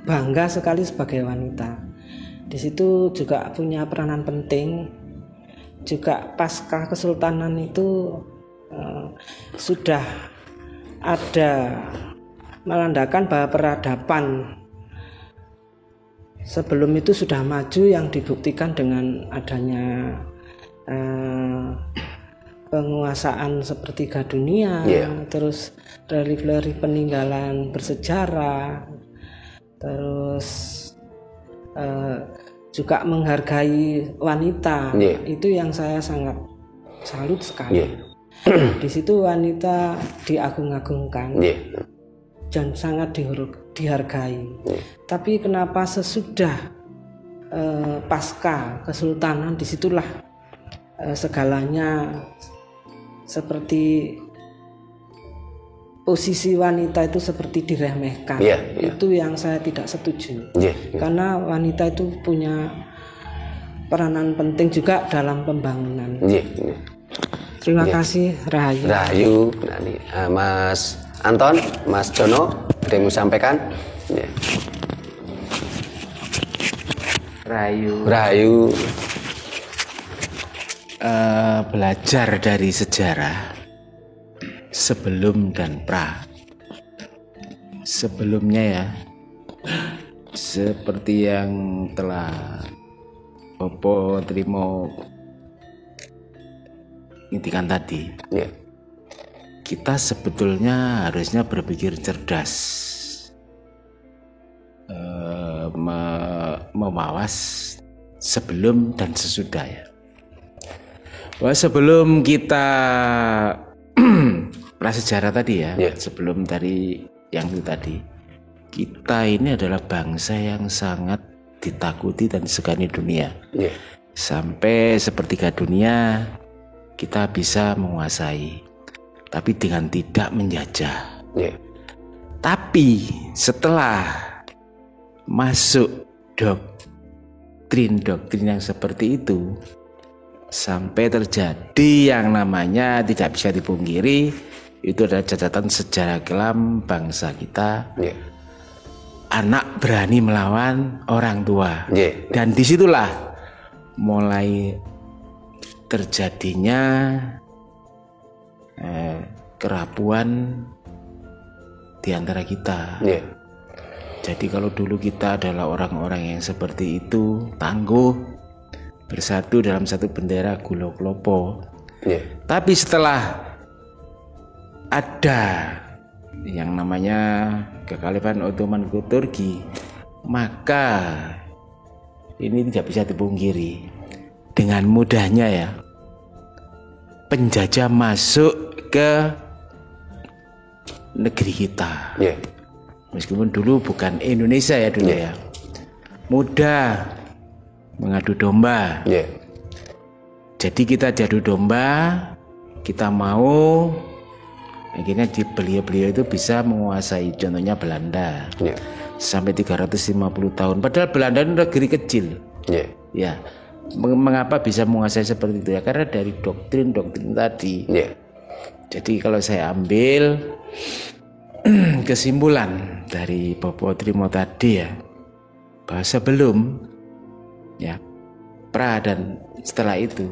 bangga sekali sebagai wanita. Di situ juga punya peranan penting. Juga pasca kesultanan itu sudah ada menandakan bahwa peradaban sebelum itu sudah maju, yang dibuktikan dengan adanya penguasaan sepertiga dunia, terus relief-relief peninggalan bersejarah, terus juga menghargai wanita. Itu yang saya sangat salut sekali. Di situ wanita diagung-agungkan dan sangat dihargai. Tapi kenapa sesudah pasca kesultanan, disitulah segalanya seperti posisi wanita itu seperti diremehkan. Itu yang saya tidak setuju. Karena wanita itu punya peranan penting juga dalam pembangunan. Terima kasih Rahayu. Mas Anton, Mas Jono, ada yang mau sampaikan? Rahayu. Belajar dari sejarah sebelum dan pra. Sebelumnya ya, seperti yang telah Bopo Trimo intikan tadi, kita sebetulnya harusnya berpikir cerdas, mewawas sebelum dan sesudah ya. Bahwa sebelum kita prasejarah tadi ya, sebelum dari yang itu tadi, kita ini adalah bangsa yang sangat ditakuti dan disegani dunia. Sampai sepertiga dunia kita bisa menguasai, tapi dengan tidak menjajah. Tapi setelah masuk doktrin yang seperti itu, sampai terjadi yang namanya tidak bisa dipungkiri, itu adalah catatan sejarah kelam bangsa kita. Anak berani melawan orang tua, dan disitulah mulai terjadinya kerapuan di antara kita. Jadi kalau dulu kita adalah orang-orang yang seperti itu, tangguh, bersatu dalam satu bendera Gulo Klopo. Tapi setelah ada yang namanya Kekhalifahan Ottoman Turki, maka ini tidak bisa dipungkiri, dengan mudahnya ya penjajah masuk ke negeri kita. Meskipun dulu bukan Indonesia ya dulu ya, mudah mengadu domba. Jadi kita diadu domba, kita mau, akhirnya beliau-beliau itu bisa menguasai, contohnya Belanda sampai 350 tahun. Padahal Belanda itu negeri kecil. Ya, mengapa bisa menguasai seperti itu ya? Karena dari doktrin tadi. Jadi kalau saya ambil kesimpulan dari Bopo Trimo tadi ya, bahwa sebelum ya pra dan setelah itu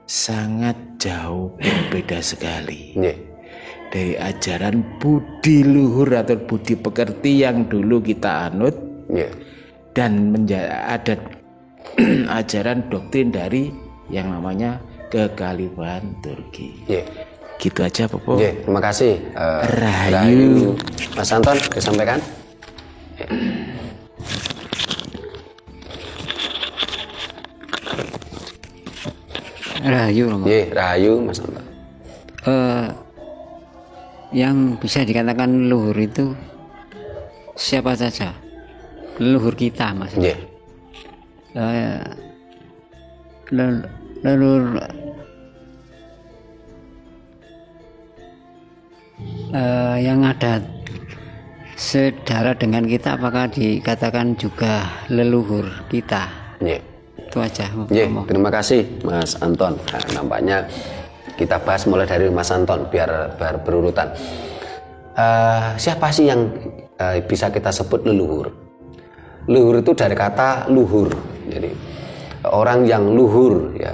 sangat jauh berbeda sekali. Dari ajaran budi luhur atau budi pekerti yang dulu kita anut, dan ada ajaran doktrin dari yang namanya Kekhalifahan Turki. Gitu aja Bopo. Terima kasih. Rahayu. Mas Anton disampaikan. Rahayu. Rahayu Mas Anton. Yang bisa dikatakan leluhur itu siapa saja? Leluhur kita maksudnya. Leluhur yang ada sedara dengan kita, apakah dikatakan juga leluhur kita? Itu aja. Terima kasih Mas Anton. Nah, nampaknya kita bahas mulai dari Mas Anton biar berurutan. Siapa sih yang bisa kita sebut leluhur? Leluhur itu dari kata luhur. Jadi orang yang luhur ya.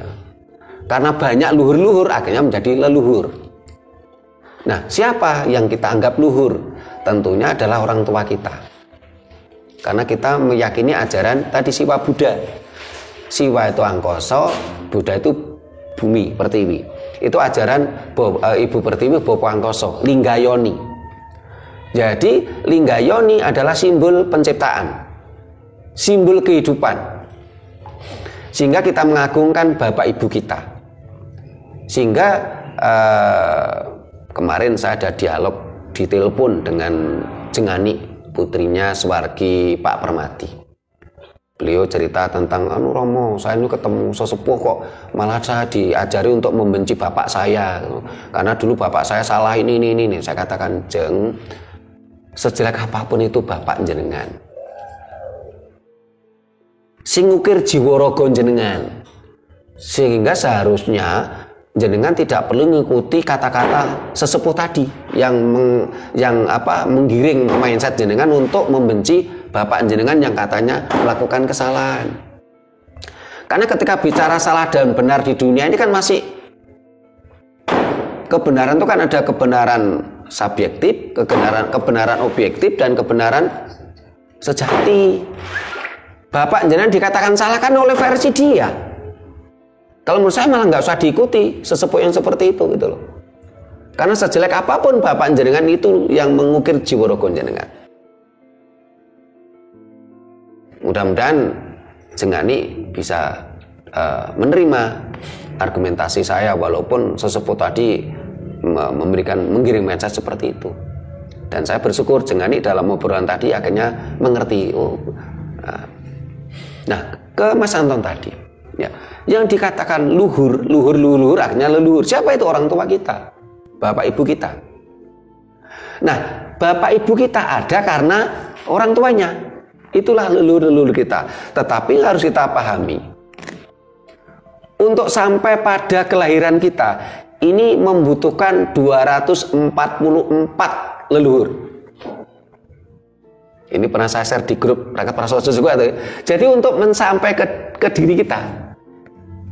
Karena banyak luhur-luhur akhirnya menjadi leluhur. Nah, siapa yang kita anggap luhur? Tentunya adalah orang tua kita. Karena kita meyakini ajaran tadi Siwa Buddha. Siwa itu angkasa, Buddha itu bumi, pertiwi. Itu ajaran Ibu Pertiwi Bopo Angkasa, Linggayoni. Jadi Linggayoni adalah simbol penciptaan, simbol kehidupan. Sehingga kita mengagungkan bapak ibu kita. Sehingga kemarin saya ada dialog di telepon dengan Jengani, putrinya Suwargi Pak Permati. Beliau cerita tentang Romo, saya ini ketemu sesepuh kok malah saya diajari untuk membenci bapak saya karena dulu bapak saya salah ini. Saya katakan, Jeng, sejelek apapun itu bapak jenengan, sing ngukir jiwa raga jenengan, sehingga seharusnya jenengan tidak perlu mengikuti kata-kata sesepuh tadi yang menggiring mindset jenengan untuk membenci bapak jenengan yang katanya melakukan kesalahan. Karena ketika bicara salah dan benar di dunia ini kan masih kebenaran itu kan ada kebenaran subjektif, kebenaran objektif, dan kebenaran sejati. Bapak jenengan dikatakan salah kan oleh versi dia. Kalau menurut saya malah nggak usah diikuti sesepuh yang seperti itu gitu loh. Karena sejelek apapun bapak jenengan itu yang mengukir jiwa raga jenengan. mudah-mudahan Jengani bisa menerima argumentasi saya, walaupun sesepuh tadi menggiring message seperti itu. Dan saya bersyukur Jengani dalam obrolan tadi akhirnya mengerti. Nah, ke Mas Anton tadi, ya, yang dikatakan luhur akhirnya leluhur. Siapa itu? Orang tua kita, bapak ibu kita. Nah, bapak ibu kita ada karena orang tuanya. Itulah leluhur kita. Tetapi harus kita pahami, untuk sampai pada kelahiran kita ini membutuhkan 244 leluhur. Ini pernah saya share di grup Rakyat Prasojo juga tuh. Jadi untuk mensampai ke diri kita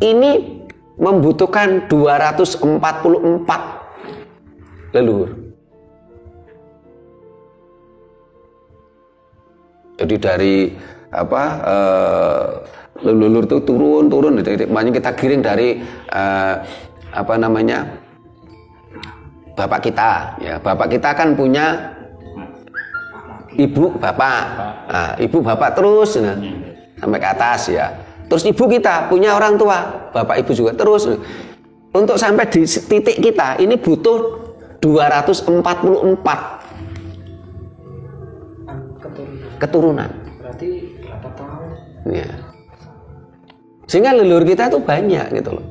ini membutuhkan 244 leluhur. Jadi dari leluhur itu turun, banyak kita giring dari bapak kita. Ya, bapak kita kan punya ibu bapak, ibu bapak terus sampai ke atas ya. Terus ibu kita punya orang tua, bapak ibu juga terus. Untuk sampai di titik kita ini butuh 244 keturunan. Berarti berapa tahun? Ya. Sehingga leluhur kita itu banyak gitu loh.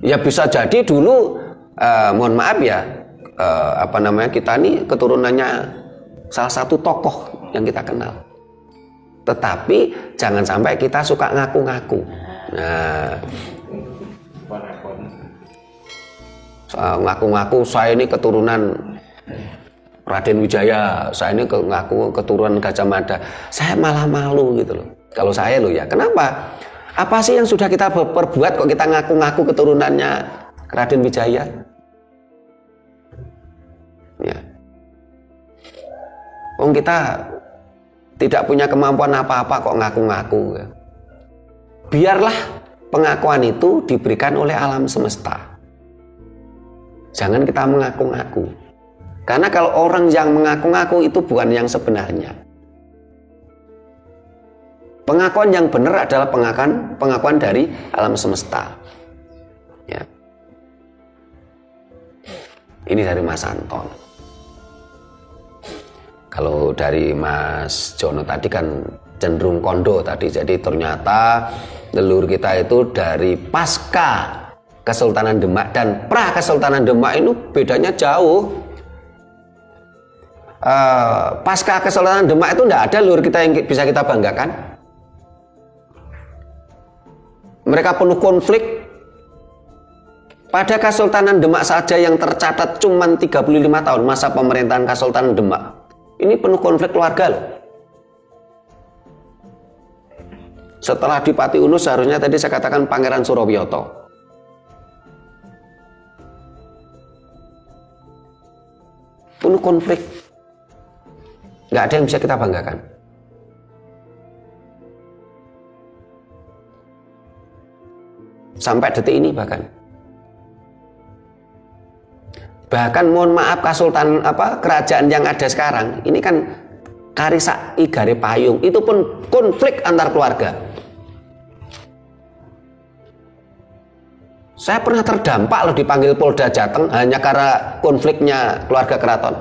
Ya bisa jadi dulu, mohon maaf ya, kita ini keturunannya salah satu tokoh yang kita kenal. Tetapi jangan sampai kita suka ngaku-ngaku. Nah, ngaku-ngaku saya ini keturunan Raden Wijaya, saya ini ngaku keturunan Gajah Mada. Saya malah malu gitu loh. Kalau saya loh ya, kenapa? Apa sih yang sudah kita perbuat kok kita ngaku-ngaku keturunannya Raden Wijaya? Ya. Kita tidak punya kemampuan apa-apa kok ngaku-ngaku. Ya. Biarlah pengakuan itu diberikan oleh alam semesta. Jangan kita mengaku-ngaku. Karena kalau orang yang mengaku-ngaku itu bukan yang sebenarnya. Pengakuan yang benar adalah pengakuan dari alam semesta. Ya. Ini dari Mas Anton. Kalau dari Mas Jono tadi kan cenderung kondo tadi. Jadi ternyata leluhur kita itu dari pasca Kesultanan Demak dan pra Kesultanan Demak itu bedanya jauh. Pasca Kesultanan Demak itu tidak ada leluhur kita yang bisa kita banggakan. Mereka penuh konflik. Pada Kesultanan Demak saja yang tercatat cuma 35 tahun masa pemerintahan Kesultanan Demak. Ini penuh konflik keluarga loh. Setelah di Pati Unus seharusnya tadi saya katakan Pangeran Surowiyoto. Penuh konflik. Nggak ada yang bisa kita banggakan. Sampai detik ini bahkan mohon maaf kerajaan yang ada sekarang ini kan Karisa Igare Payung itu pun konflik antar keluarga. Saya pernah terdampak loh dipanggil Polda Jateng hanya karena konfliknya keluarga keraton.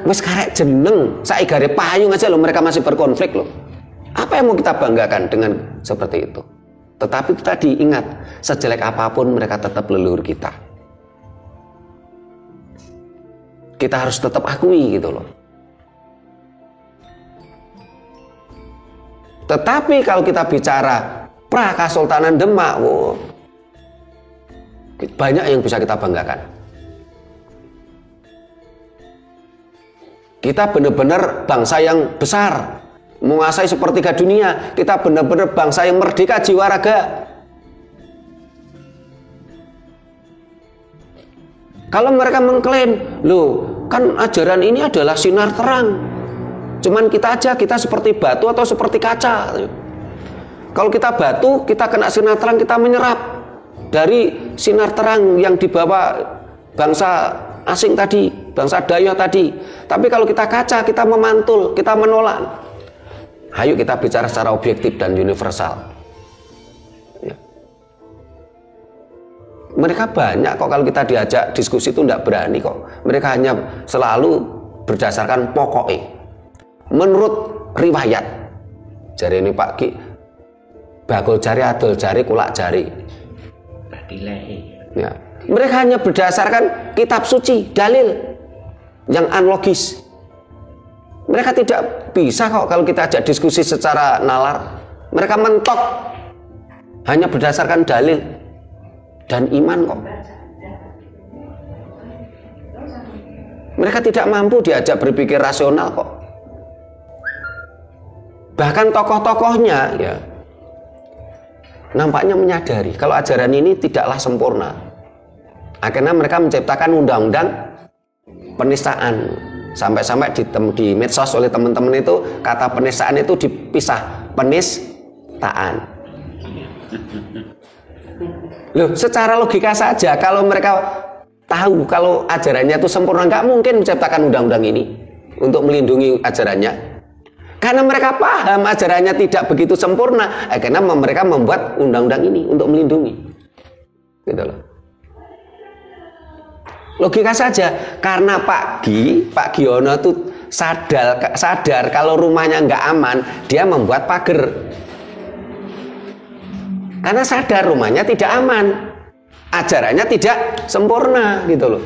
Wes karek jeneng saigare payung aja loh mereka masih berkonflik loh. Apa yang mau kita banggakan dengan seperti itu? Tetapi tadi ingat, sejelek apapun mereka tetap leluhur kita. Kita harus tetap akui gitu loh. Tetapi kalau kita bicara pra Kesultanan Demak, banyak yang bisa kita banggakan. Kita benar-benar bangsa yang besar, menguasai sepertiga dunia. Kita benar-benar bangsa yang merdeka jiwa raga. Kalau mereka mengklaim, loh kan ajaran ini adalah sinar terang. Cuman kita seperti batu atau seperti kaca. Kalau kita batu, kita kena sinar terang, kita menyerap dari sinar terang yang dibawa bangsa asing tadi. bangsa Dayak tadi. Tapi kalau kita kaca, kita memantul, kita menolak. Ayo kita bicara secara objektif dan universal. Ya. Mereka banyak kok, kalau kita diajak diskusi itu tidak berani kok. Mereka hanya selalu berdasarkan pokoknya. Menurut riwayat, jari ini Pak Ki, bakul jari, adol jari, kulak jari. Ya. Mereka hanya berdasarkan kitab suci, dalil yang unlogis. Mereka tidak bisa kok kalau kita ajak diskusi secara nalar. Mereka mentok hanya berdasarkan dalil dan iman kok. Mereka tidak mampu diajak berpikir rasional kok. Bahkan tokoh-tokohnya ya nampaknya menyadari kalau ajaran ini tidaklah sempurna. Akhirnya mereka menciptakan undang-undang penistaan. Sampai-sampai di medsos oleh teman-teman itu kata penistaan itu dipisah, penistaan. Loh, secara logika saja kalau mereka tahu kalau ajarannya itu sempurna, nggak mungkin menciptakan undang-undang ini untuk melindungi ajarannya. Karena mereka paham ajarannya tidak begitu sempurna, akhirnya mereka membuat undang-undang ini untuk melindungi. Gitu loh. Logika saja, karena Pak Giono itu sadar kalau rumahnya nggak aman, dia membuat pagar. Karena sadar rumahnya tidak aman, ajarannya tidak sempurna, gitu loh.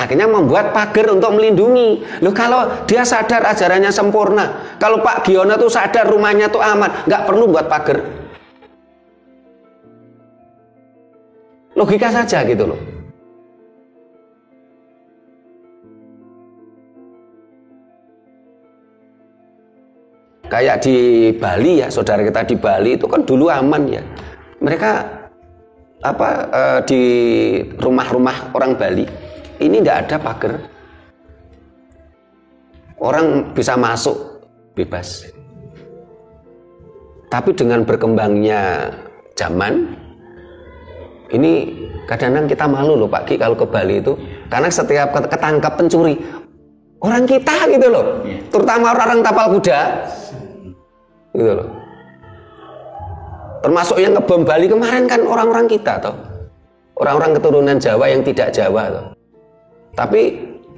Akhirnya membuat pagar untuk melindungi. Loh, kalau dia sadar ajarannya sempurna, kalau Pak Giono itu sadar rumahnya itu aman, nggak perlu buat pagar. Logika saja gitu loh. Kayak di Bali ya, saudara kita di Bali itu kan dulu aman ya. Mereka di rumah-rumah orang Bali ini tidak ada pagar. Orang bisa masuk bebas. Tapi dengan berkembangnya zaman ini kadang-kadang kita malu loh Pak Ki kalau ke Bali itu, karena setiap ketangkap pencuri orang kita gitu loh, terutama orang tapal kuda gitu loh. Termasuk yang ngebom Bali kemarin kan orang-orang kita toh, orang-orang keturunan Jawa yang tidak Jawa toh. Tapi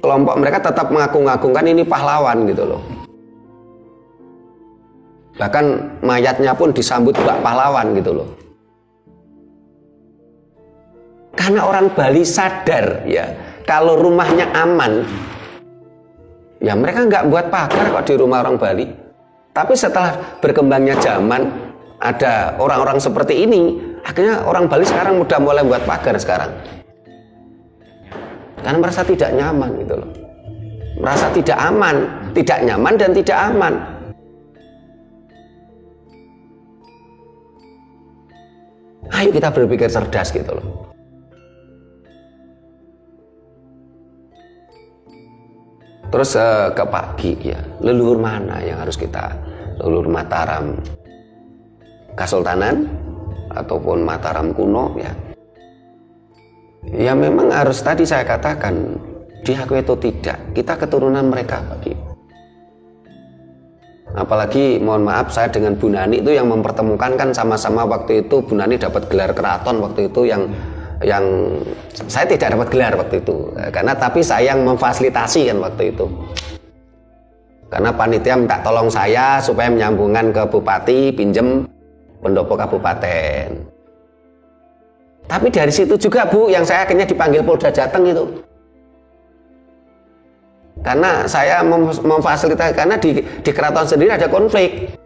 kelompok mereka tetap mengagung-agungkan ini pahlawan gitu loh. Bahkan mayatnya pun disambut bak pahlawan gitu loh. Karena orang Bali sadar ya, kalau rumahnya aman, ya mereka nggak buat pagar kok di rumah orang Bali. Tapi setelah berkembangnya zaman, ada orang-orang seperti ini, akhirnya orang Bali sekarang udah mulai buat pagar sekarang. Karena merasa tidak nyaman gitu loh. Merasa tidak aman, tidak nyaman dan tidak aman. Ayo kita berpikir cerdas gitu loh. Terus ke pagi ya, leluhur mana yang harus kita, leluhur Mataram Kasultanan ataupun Mataram kuno ya. Ya memang harus tadi saya katakan diakui atau tidak, kita keturunan mereka Pak Ki. Apalagi mohon maaf saya dengan Bu Nani itu yang mempertemukan kan sama-sama waktu itu Bu Nani dapat gelar keraton waktu itu yang saya tidak dapat gelar waktu itu karena tapi saya yang memfasilitasi kan waktu itu, karena panitia minta tolong saya supaya menyambungkan ke bupati pinjem pendopo kabupaten. Tapi dari situ juga Bu yang saya akhirnya dipanggil Polda Jateng itu, karena saya memfasilitasi, karena di keraton sendiri ada konflik.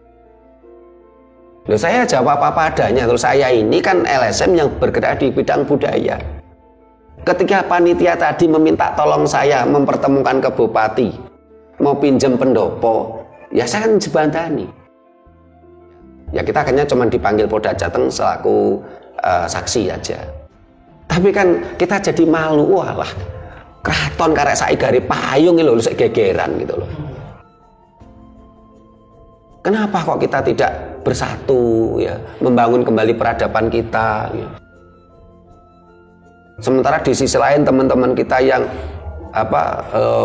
Loh, saya jawab apa adanya. Terus saya ini kan LSM yang bergerak di bidang budaya. Ketika panitia tadi meminta tolong saya mempertemukan ke bupati, mau pinjem pendopo, ya saya kan jebantani. Ya kita akhirnya cuma dipanggil Polda Jateng selaku saksi aja. Tapi kan kita jadi malu, walah keraton karek saiki gare payung lho sik gegeran gitu loh. Kenapa kok kita tidak bersatu ya, membangun kembali peradaban kita ya. Sementara di sisi lain teman-teman kita yang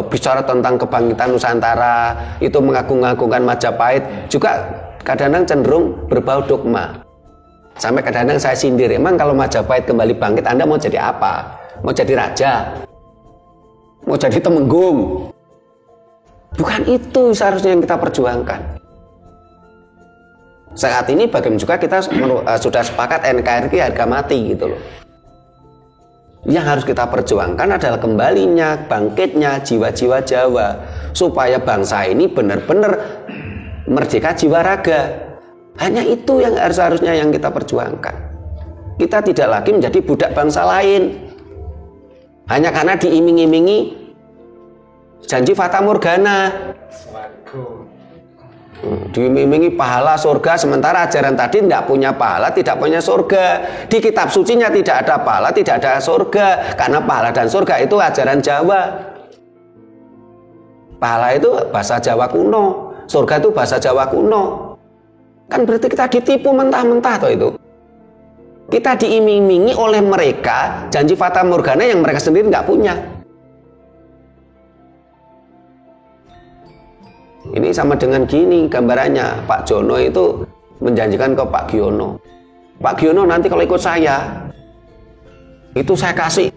bicara tentang kebangkitan Nusantara, itu mengagung-agungkan Majapahit, juga kadang-kadang cenderung berbau dogma. Sampai kadang-kadang saya sindir, emang kalau Majapahit kembali bangkit, Anda mau jadi apa? Mau jadi raja? Mau jadi temenggung? Bukan itu seharusnya yang kita perjuangkan. Saat ini bagaimana juga kita sudah sepakat NKRI harga mati gitu loh. Yang harus kita perjuangkan adalah kembalinya, bangkitnya jiwa-jiwa Jawa, supaya bangsa ini benar-benar merdeka jiwa raga. Hanya itu yang harusnya yang kita perjuangkan. Kita tidak lagi menjadi budak bangsa lain hanya karena diiming-imingi janji fata morgana, diiming-imingi pahala surga, sementara ajaran tadi tidak punya pahala, tidak punya surga. Di kitab sucinya tidak ada pahala, tidak ada surga, karena pahala dan surga itu ajaran Jawa. Pahala itu bahasa Jawa kuno, surga itu bahasa Jawa kuno. Kan berarti kita ditipu mentah-mentah toh itu. Kita diiming-imingi oleh mereka janji fata morgana yang mereka sendiri nggak punya. Ini sama dengan gini gambarannya, Pak Jono itu menjanjikan ke Pak Giono, Pak Giono nanti kalau ikut saya, itu saya kasih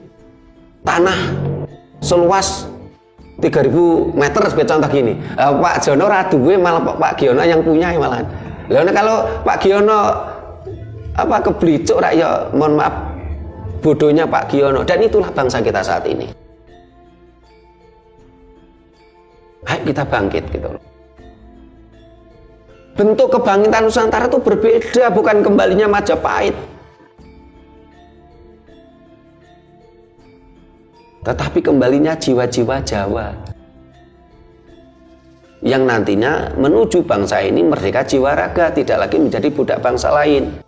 tanah seluas 3.000 meter seperti contoh gini. Pak Jono raduwe malah Pak Giono yang punya malahan. Lalu kalau Pak Giono kebelicuk ya mohon maaf, bodohnya Pak Giono. Dan itulah bangsa kita saat ini. Ayo kita bangkit gitu loh. Bentuk kebangkitan Nusantara itu berbeda, bukan kembalinya Majapahit, tetapi kembalinya jiwa-jiwa Jawa yang nantinya menuju bangsa ini merdeka jiwa raga, tidak lagi menjadi budak bangsa lain.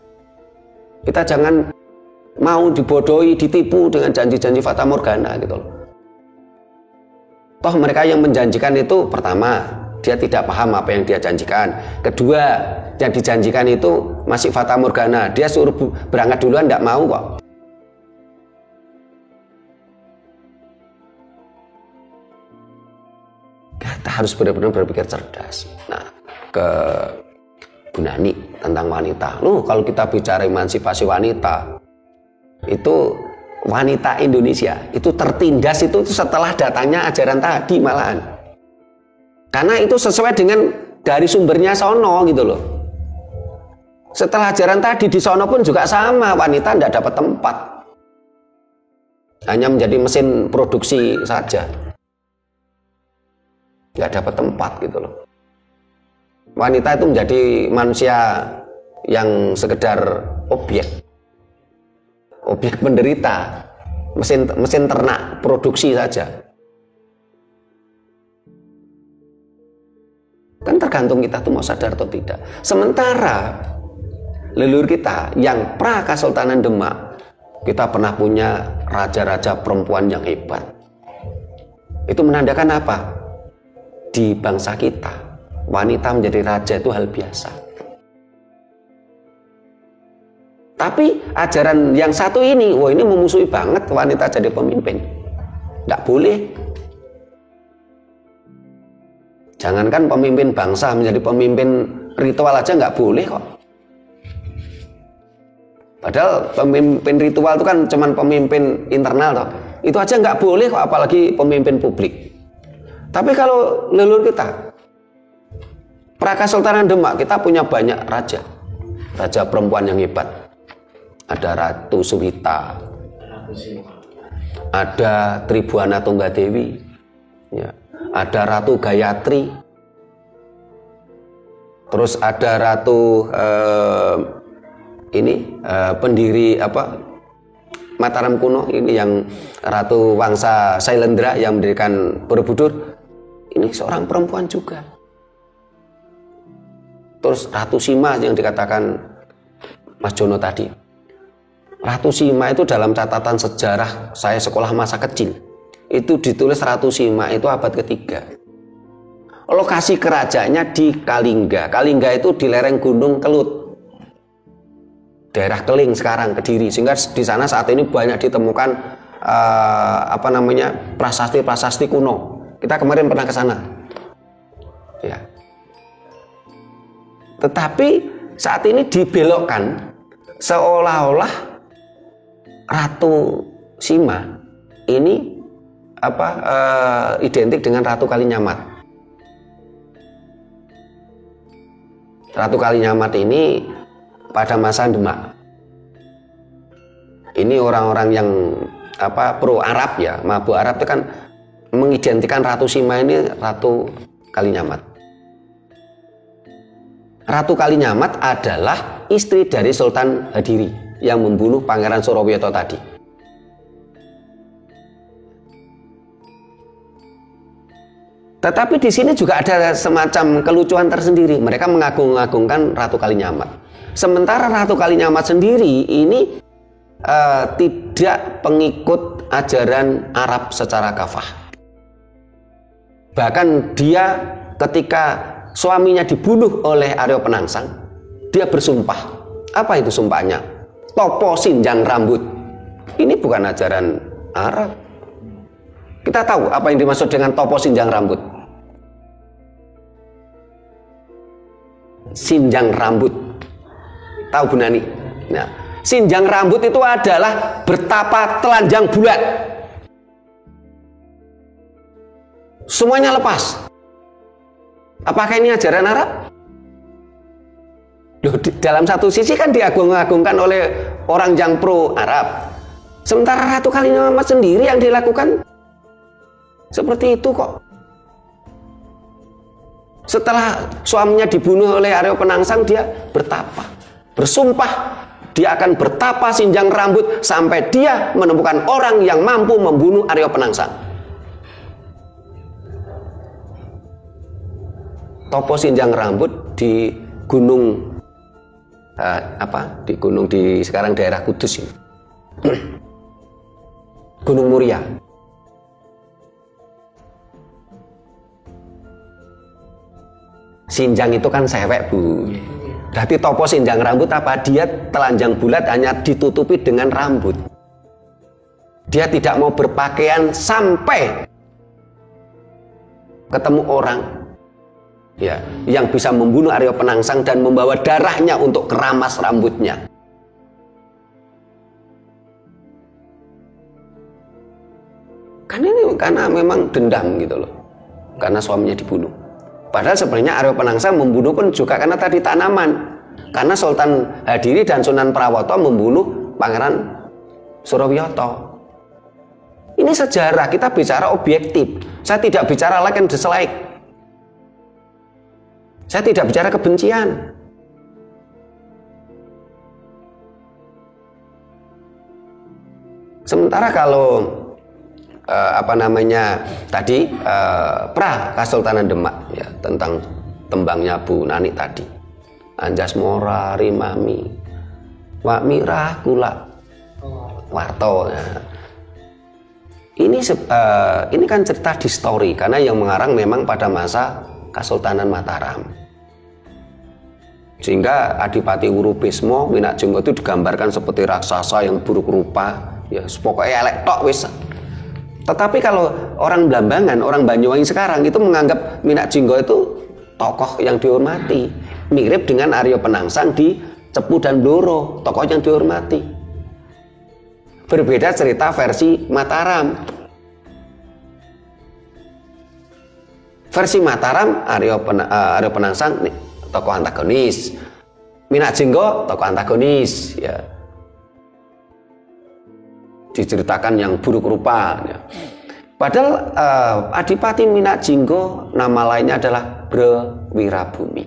Kita jangan mau dibodohi, ditipu dengan janji-janji fata morgana gitu loh. Toh mereka yang menjanjikan itu, pertama, dia tidak paham apa yang dia janjikan. Kedua, yang dijanjikan itu masih fata morgana. Dia suruh berangkat duluan, tidak mau kok. Kita harus benar-benar berpikir cerdas. Nah, ke Bu Nani tentang wanita. Loh, kalau kita bicara emansipasi wanita, itu wanita Indonesia itu tertindas itu setelah datangnya ajaran tadi malahan. Karena itu sesuai dengan dari sumbernya sono gitu loh. Setelah ajaran tadi di sono pun juga sama, wanita tidak dapat tempat. Hanya menjadi mesin produksi saja. Nggak dapat tempat gitu loh. Wanita itu menjadi manusia yang sekedar objek penderita, mesin ternak produksi saja. Kan tergantung kita tuh mau sadar atau tidak. Sementara leluhur kita yang pra Kesultanan Demak, kita pernah punya raja-raja perempuan yang hebat. Itu menandakan apa? Di bangsa kita, wanita menjadi raja itu hal biasa. Tapi ajaran yang satu ini, wah ini memusuhi banget wanita jadi pemimpin. Nggak boleh. Jangankan pemimpin bangsa, menjadi pemimpin ritual aja nggak boleh kok. Padahal pemimpin ritual itu kan cuman pemimpin internal toh. Itu aja nggak boleh kok, apalagi pemimpin publik. Tapi kalau leluhur kita, pra Kesultanan Demak, kita punya banyak raja perempuan yang hebat. Ada Ratu Suwita, ada Tribuana Tunggadewi, ya, ada Ratu Gayatri, terus ada Ratu pendiri Mataram kuno ini, yang Ratu Wangsa Sailendra yang mendirikan Borobudur, ini seorang perempuan juga. Terus Ratu Sima yang dikatakan Mas Jono tadi. Ratu Sima itu dalam catatan sejarah saya sekolah masa kecil, itu ditulis Ratu Sima itu abad ketiga. Lokasi kerajaannya di Kalingga. Kalingga itu di lereng Gunung Kelut, daerah Keling sekarang, Kediri. Sehingga di sana saat ini banyak ditemukan prasasti kuno. Kita kemarin pernah ke sana. Ya. Tetapi saat ini dibelokkan seolah-olah Ratu Sima ini identik dengan Ratu Kalinyamat. Ratu Kalinyamat ini pada masa Demak. Ini orang-orang yang pro Arab ya, mabuk Arab itu kan mengidentikan Ratu Sima ini Ratu Kalinyamat. Ratu Kalinyamat adalah istri dari Sultan Hadiri yang membunuh Pangeran Suropyoto tadi. Tetapi di sini juga ada semacam kelucuan tersendiri. Mereka mengagung-agungkan Ratu Kalinyamat. Sementara Ratu Kalinyamat sendiri ini tidak pengikut ajaran Arab secara kafah. Bahkan dia ketika suaminya dibunuh oleh Aryo Penangsang, dia bersumpah. Apa itu sumpahnya? Topo sinjang rambut. Ini bukan ajaran Arab. Kita tahu apa yang dimaksud dengan topo sinjang rambut. Sinjang rambut. Tahu Bu Nani? Nah, sinjang rambut itu adalah bertapa telanjang bulat. Semuanya lepas. Apakah ini ajaran Arab? Loh, dalam satu sisi kan diagung-agungkan oleh orang yang pro Arab. Sementara Ratu Kalinyamat sendiri yang dilakukan seperti itu kok. Setelah suaminya dibunuh oleh Aryo Penangsang, dia bertapa, bersumpah dia akan bertapa sinjang rambut sampai dia menemukan orang yang mampu membunuh Aryo Penangsang. Topo sinjang rambut di gunung di gunung di sekarang daerah Kudus ini. Gunung Muria. Sinjang itu kan sewek Bu. Berarti topo sinjang rambut apa? Dia telanjang bulat hanya ditutupi dengan rambut. Dia tidak mau berpakaian sampai ketemu orang ya, yang bisa membunuh Aryo Penangsang dan membawa darahnya untuk keramas rambutnya. Karena memang dendam gitu loh, karena suaminya dibunuh. Padahal sebenarnya Aryo Penangsang membunuh pun juga karena tadi tanaman, karena Sultan Hadiri dan Sunan Prawoto membunuh Pangeran Suropyoto. Ini sejarah, kita bicara objektif. Saya tidak bicara like and dislike. Saya tidak bicara kebencian. Sementara kalau tadi pra Kasultanan Demak ya, tentang tembangnya Bu Nani tadi. Anjas mora rimami wa mirah kula warto. Ya. Ini kan cerita distori karena yang mengarang memang pada masa Kasultanan Mataram. Sehingga Adipati Wurubismo Minakjenggo itu digambarkan seperti raksasa yang buruk rupa, ya pokoknya elek tok wis. Tetapi kalau orang Blambangan, orang Banyuwangi sekarang itu menganggap Minakjenggo itu tokoh yang dihormati, mirip dengan Aryo Penangsang di Cepu dan Bloro, tokoh yang dihormati. Berbeda cerita versi Mataram. Versi Mataram Aryo Penangsang nih, tokoh antagonis, Minakjenggo tokoh antagonis ya, diceritakan yang buruk rupa ya. Padahal Adipati Minakjenggo nama lainnya adalah Bre Wirabumi.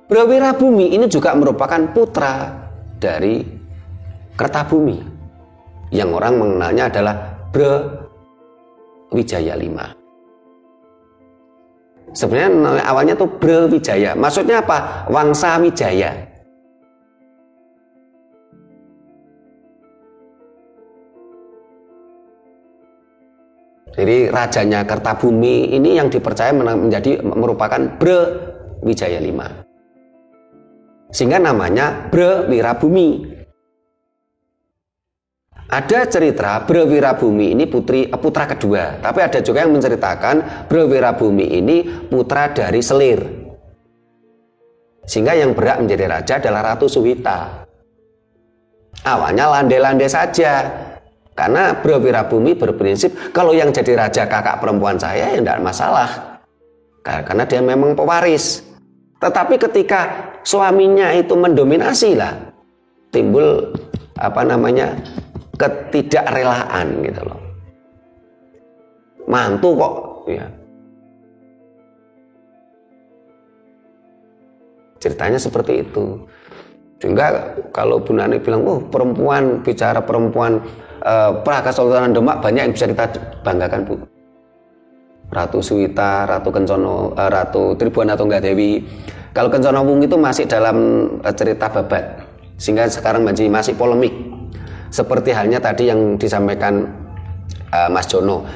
Bre Wirabumi ini juga merupakan putra dari Kertabumi yang orang mengenalnya adalah Bre Wijaya V. Sebenarnya awalnya tuh Bre Wijaya. Maksudnya apa? Wangsa Wijaya. Jadi rajanya Kertabumi ini yang dipercaya merupakan Bre Wijaya V. Sehingga namanya Bre Wirabumi. Ada cerita Brewirabumi ini putra kedua, tapi ada juga yang menceritakan Brewirabumi ini putra dari Selir. Sehingga yang berhak menjadi raja adalah Ratu Suhita. Awalnya landai-landai saja, karena Brewirabumi berprinsip kalau yang jadi raja kakak perempuan saya ya tidak masalah, karena dia memang pewaris. Tetapi ketika suaminya itu mendominasi lah, timbul ketidakrelaan gitu loh. Mantu kok ya. Ceritanya seperti itu. Sehingga kalau Bu Nani bilang, bicara perempuan Prakesultanan Demak banyak yang bisa kita banggakan, Bu. Ratu Suwita, Ratu Kencono, Ratu Tribuana Tunggadewi. Kalau Kencono Wungu itu masih dalam cerita babat, sehingga sekarang masih polemik. Seperti halnya tadi yang disampaikan Mas Jono.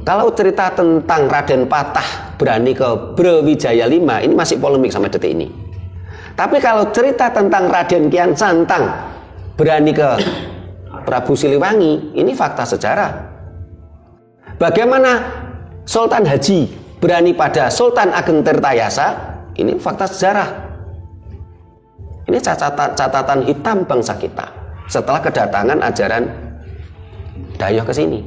Kalau cerita tentang Raden Patah berani ke Brawijaya V, ini masih polemik sampai detik ini. Tapi kalau cerita tentang Raden Kian Santang berani ke Prabu Siliwangi, ini fakta sejarah. Bagaimana Sultan Haji berani pada Sultan Ageng Tirtayasa, ini fakta sejarah. Ini catatan hitam bangsa kita setelah kedatangan ajaran Dayoh ke sini.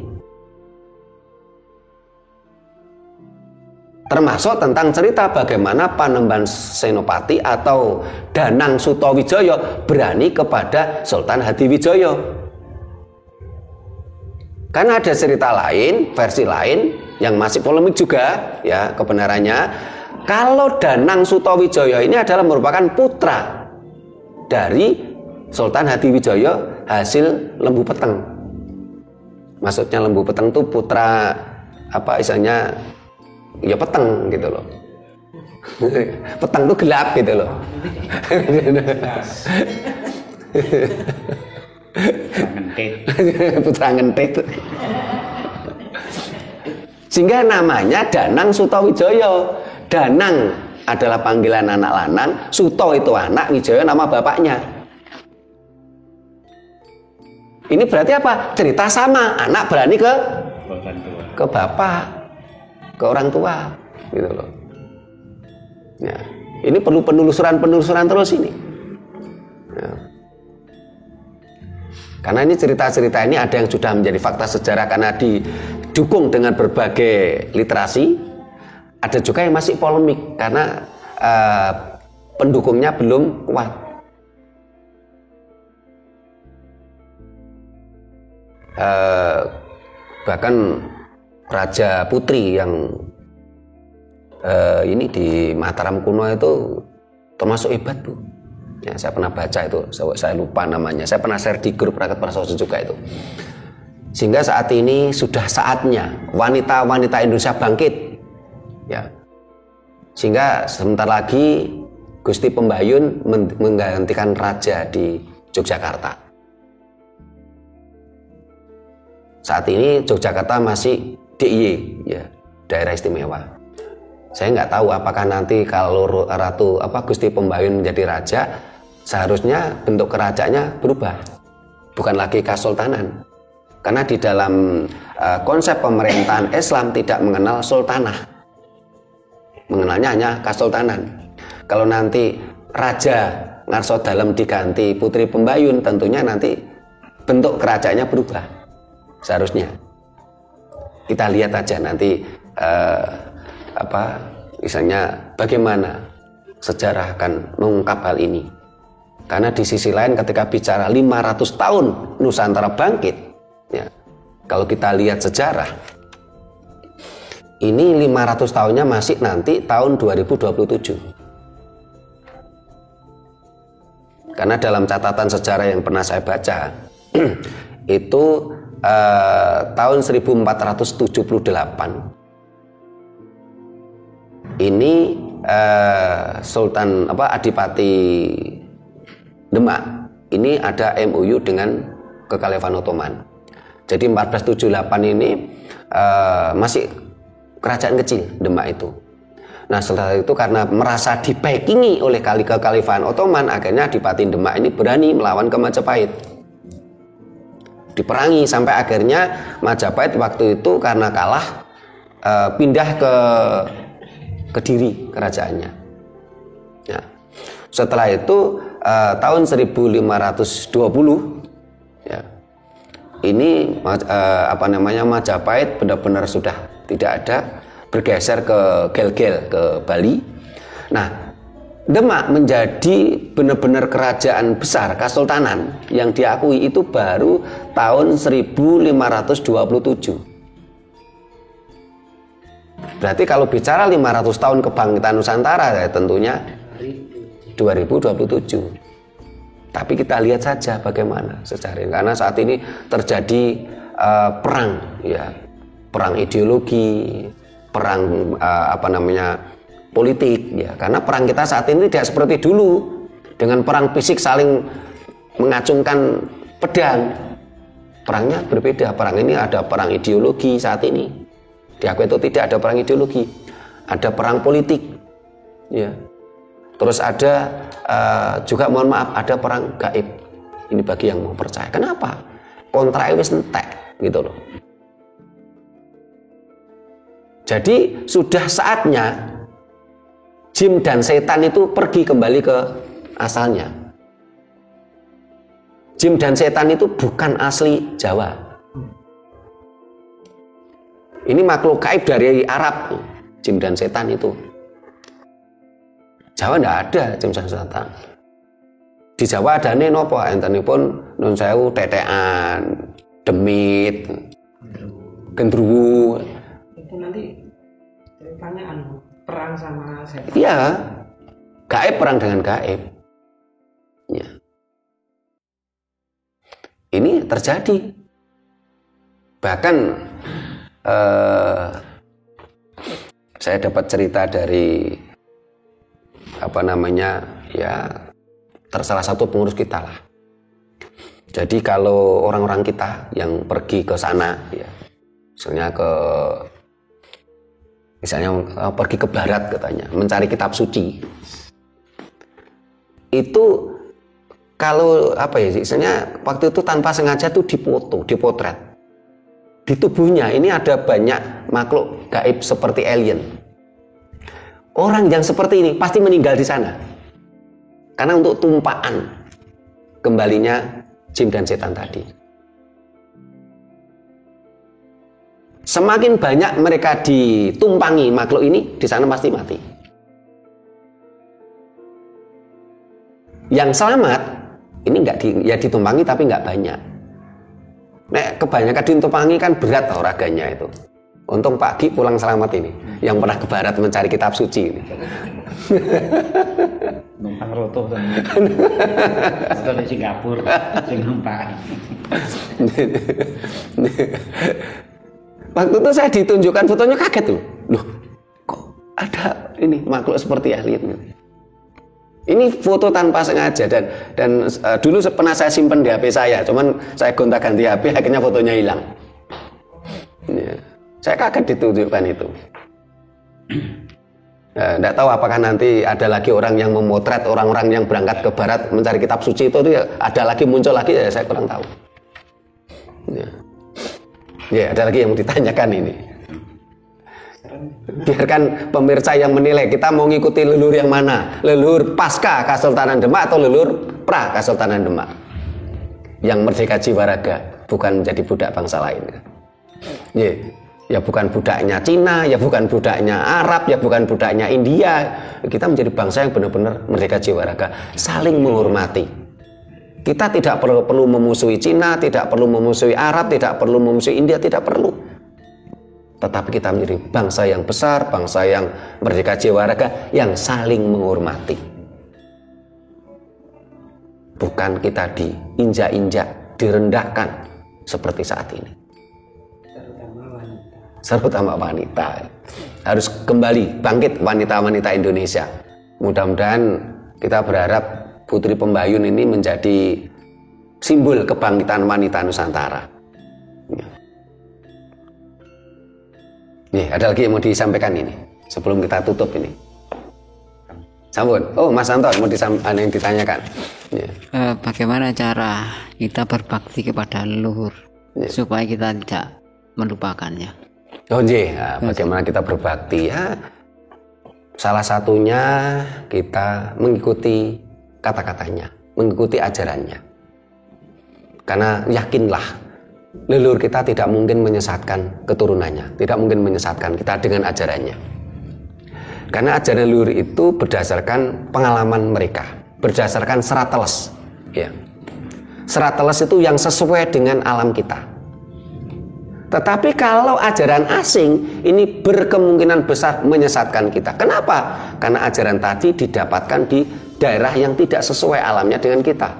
Termasuk tentang cerita bagaimana Panembahan Senopati atau Danang Sutawijaya berani kepada Sultan Hadiwijaya. Karena ada cerita lain, versi lain yang masih polemik juga ya kebenarannya. Kalau Danang Sutawijaya ini adalah merupakan putra dari Sultan Hadiwijaya hasil Lembu Peteng. Maksudnya Lembu Peteng itu putra istilahnya ya peteng gitu loh. Peteng itu gelap gitu loh. Putra ngentit. Sehingga namanya Danang Sutawijaya. Danang adalah panggilan anak lanang, Suto itu anak, Wijaya nama bapaknya. Ini berarti apa? Cerita sama, anak berani ke bapak, ke orang tua, gitu loh. Ya, ini perlu penelusuran terus ini. Ya. Karena ini cerita-cerita ini ada yang sudah menjadi fakta sejarah karena didukung dengan berbagai literasi, ada juga yang masih polemik karena pendukungnya belum kuat. Bahkan Raja Putri yang ini di Mataram kuno itu termasuk hebat, Bu. Ya, saya pernah baca itu, saya lupa namanya. Saya pernah share di grup Rakyat Prasojo juga itu. Sehingga saat ini sudah saatnya wanita-wanita Indonesia bangkit. Ya. Sehingga sebentar lagi Gusti Pembayun menggantikan raja di Yogyakarta. Saat ini Yogyakarta masih DIY, ya, daerah istimewa. Saya nggak tahu apakah nanti kalau Gusti Pembayun menjadi raja, seharusnya bentuk kerajaannya berubah, bukan lagi kesultanan. Karena di dalam konsep pemerintahan Islam tidak mengenal sultanah, mengenalnya hanya kesultanan. Kalau nanti Raja Ngarso Dalem diganti Putri Pembayun, tentunya nanti bentuk kerajaannya berubah. Seharusnya kita lihat aja nanti misalnya bagaimana sejarah akan mengungkap hal ini. Karena di sisi lain ketika bicara 500 tahun Nusantara bangkit, ya, kalau kita lihat sejarah ini 500 tahunnya masih nanti tahun 2027. Karena dalam catatan sejarah yang pernah saya baca itu tahun 1478 ini Sultan Adipati Demak ini ada MOU dengan Kekhalifahan Ottoman. Jadi 1478 ini masih kerajaan kecil Demak itu. Nah setelah itu karena merasa dibackingi oleh Kekhalifahan Ottoman, akhirnya Adipati Demak ini berani melawan ke Majapahit. diperangi sampai akhirnya Majapahit waktu itu karena kalah pindah ke Kediri kerajaannya. Ya. Setelah itu tahun 1520 ya, ini Majapahit benar-benar sudah tidak ada, bergeser ke Gel-Gel, ke Bali. Nah, Demak menjadi benar-benar kerajaan besar Kesultanan yang diakui itu baru tahun 1527. Berarti kalau bicara 500 tahun kebangkitan Nusantara ya tentunya 2027. Tapi kita lihat saja bagaimana sejarah, karena saat ini terjadi perang ya, perang ideologi, perang politik ya, karena perang kita saat ini tidak seperti dulu dengan perang fisik saling mengacungkan pedang. Perangnya berbeda, perang ini ada perang ideologi saat ini. Di aku itu tidak ada perang ideologi, ada perang politik ya. Terus ada juga mohon maaf ada perang gaib. Ini bagi yang mau percaya. Kenapa? Kontra wis entek gitu loh. Jadi sudah saatnya jin dan setan itu pergi kembali ke asalnya. Jin dan setan itu bukan asli Jawa. Ini makhluk gaib dari Arab. Jin dan setan itu. Jawa tidak ada jin dan setan. Di Jawa ada nopo entenipun nun sewu tetean, demit, gendruwo. Itu nanti pertanyaan perang sama setan. Iya, gaib, perang dengan gaib. Ya. Ini terjadi. Bahkan saya dapat cerita dari salah satu pengurus kita lah. Jadi kalau orang-orang kita yang pergi ke sana ya, misalnya pergi ke barat katanya, mencari kitab suci. Itu kalau misalnya waktu itu tanpa sengaja tuh dipotret. Di tubuhnya ini ada banyak makhluk gaib seperti alien. Orang yang seperti ini pasti meninggal di sana. Karena untuk tumpaan kembalinya jin dan setan tadi. Semakin banyak mereka ditumpangi makhluk ini, di sana pasti mati. Yang selamat ini ditumpangi tapi nggak banyak. Kebanyakan ditumpangi kan berat raganya itu. Untung Pak Gi pulang selamat ini, yang pernah ke barat mencari kitab suci ini. Numpang roto kan. Dari Singapura, numpang. Waktu itu saya ditunjukkan fotonya, kaget loh, kok ada ini makhluk seperti alien. Ini foto tanpa sengaja dan dulu pernah saya simpen di HP saya, cuman saya gonta-ganti HP, akhirnya fotonya hilang. Ya. Saya kaget ditunjukkan itu. Tidak tahu apakah nanti ada lagi orang yang memotret orang-orang yang berangkat ke barat mencari kitab suci itu ada lagi muncul lagi, ya saya kurang tahu. Ya, ada lagi yang mau ditanyakan ini. Biarkan pemirsa yang menilai, kita mau ngikuti leluhur yang mana? Leluhur pasca Kesultanan Demak atau leluhur pra Kesultanan Demak? Yang merdeka jiwa raga, bukan menjadi budak bangsa lain. Ya bukan budaknya Cina, ya bukan budaknya Arab, ya bukan budaknya India. Kita menjadi bangsa yang benar-benar merdeka jiwa raga, saling menghormati. Kita tidak perlu memusuhi Cina, tidak perlu memusuhi Arab, tidak perlu memusuhi India, tidak perlu. Tetapi kita menjadi bangsa yang besar, bangsa yang merdeka jiwa raga, yang saling menghormati. Bukan kita diinjak-injak, direndahkan seperti saat ini. Terutama wanita. Harus kembali bangkit wanita-wanita Indonesia. Mudah-mudahan kita berharap Putri Pembayun ini menjadi simbol kebangkitan wanita Nusantara. Nih, ada lagi yang mau disampaikan ini sebelum kita tutup ini. Sampun. Oh, Mas Anton mau ada yang ditanyakan. Bagaimana cara kita berbakti kepada leluhur? supaya kita tidak melupakannya. Oh iya, bagaimana kita berbakti ya? Salah satunya kita mengikuti kata-katanya, mengikuti ajarannya. Karena yakinlah, leluhur kita tidak mungkin menyesatkan keturunannya, tidak mungkin menyesatkan kita dengan ajarannya. Karena ajaran leluhur itu berdasarkan pengalaman mereka, berdasarkan serat teles. Ya. Serat teles itu yang sesuai dengan alam kita. Tetapi kalau ajaran asing ini berkemungkinan besar menyesatkan kita. Kenapa? Karena ajaran tadi didapatkan di daerah yang tidak sesuai alamnya dengan kita.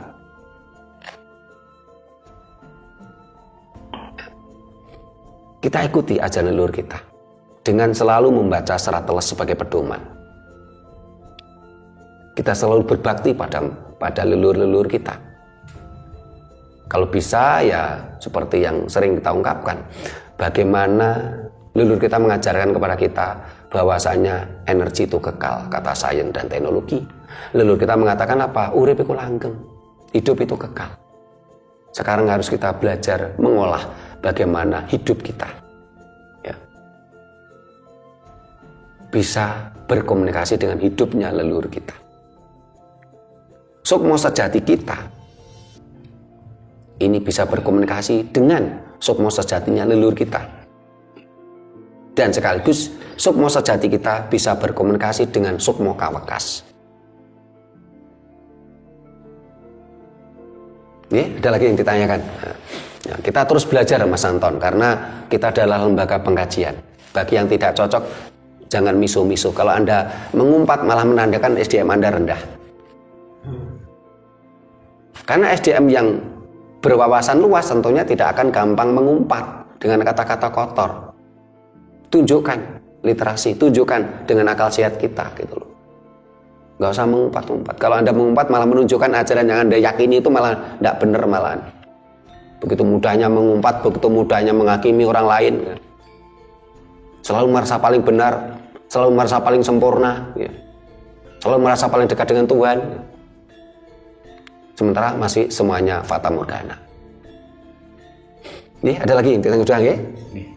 Kita ikuti ajaran leluhur kita dengan selalu membaca serat teles sebagai pedoman. Kita selalu berbakti pada leluhur-leluhur kita. Kalau bisa ya seperti yang sering kita ungkapkan, bagaimana leluhur kita mengajarkan kepada kita bahwasanya energi itu kekal, kata sains dan teknologi. Leluhur kita mengatakan apa? Urip iku langgeng, hidup itu kekal. Sekarang harus kita belajar mengolah bagaimana hidup kita ya, bisa berkomunikasi dengan hidupnya leluhur kita. Sukmo sejati kita ini bisa berkomunikasi dengan sukmo sejatinya leluhur kita. Dan sekaligus sukmo sejati kita bisa berkomunikasi dengan sukmo kawekas. Ya, ada lagi yang ditanyakan. Ya, kita terus belajar Mas Anton, karena kita adalah lembaga pengkajian. Bagi yang tidak cocok, jangan miso-miso. Kalau Anda mengumpat malah menandakan SDM Anda rendah. Karena SDM yang berwawasan luas tentunya tidak akan gampang mengumpat dengan kata-kata kotor. Tunjukkan literasi, tunjukkan dengan akal sehat kita gitu loh. Gak usah mengumpat-umpat. Kalau Anda mengumpat malah menunjukkan ajaran yang Anda yakini itu malah tidak benar malahan. Begitu mudahnya mengumpat, begitu mudahnya menghakimi orang lain. Selalu merasa paling benar, selalu merasa paling sempurna, ya. Selalu merasa paling dekat dengan Tuhan. Sementara masih semuanya fata morgana. Ini ada lagi yang kita udah ya?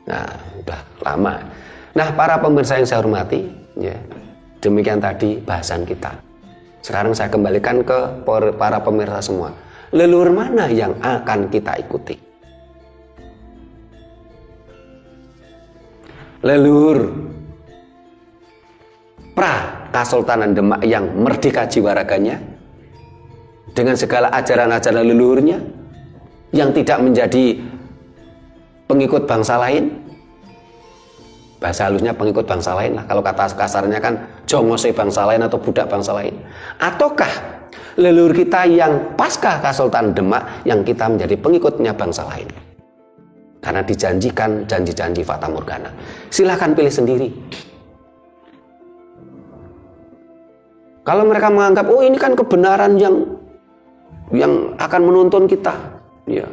Nah, udah lama. Nah, para pemirsa yang saya hormati, ya, demikian tadi bahasan kita. Sekarang saya kembalikan ke para pemirsa semua. Leluhur mana yang akan kita ikuti? Leluhur pra Kasultanan Demak yang merdeka jiwa raganya, dengan segala ajaran-ajaran leluhurnya yang tidak menjadi pengikut bangsa lain. Bahasa halusnya pengikut bangsa lain lah. Kalau kata kasarnya kan jongose bangsa lain atau budak bangsa lain. Ataukah leluhur kita yang pasca Kasultanan Demak yang kita menjadi pengikutnya bangsa lain? Karena dijanjikan janji-janji fata morgana. Silahkan pilih sendiri. Kalau mereka menganggap oh ini kan kebenaran yang akan menuntun kita, ya.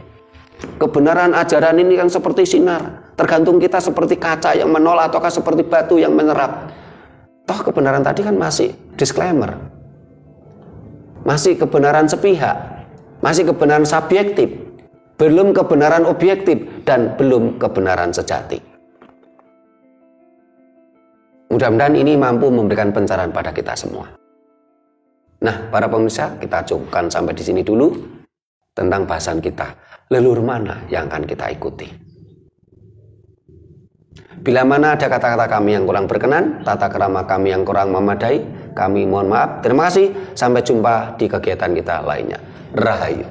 Kebenaran ajaran ini kan seperti sinar, tergantung kita seperti kaca yang menolak ataukah seperti batu yang menyerap. Toh kebenaran tadi kan masih disclaimer, masih kebenaran sepihak, masih kebenaran subjektif, belum kebenaran objektif dan belum kebenaran sejati. Mudah-mudahan ini mampu memberikan pencerahan pada kita semua. Nah, para pemirsa, kita cukupkan sampai di sini dulu tentang bahasan kita. Leluhur mana yang akan kita ikuti? Bila mana ada kata-kata kami yang kurang berkenan, tata krama kami yang kurang memadai, kami mohon maaf. Terima kasih. Sampai jumpa di kegiatan kita lainnya. Rahayu.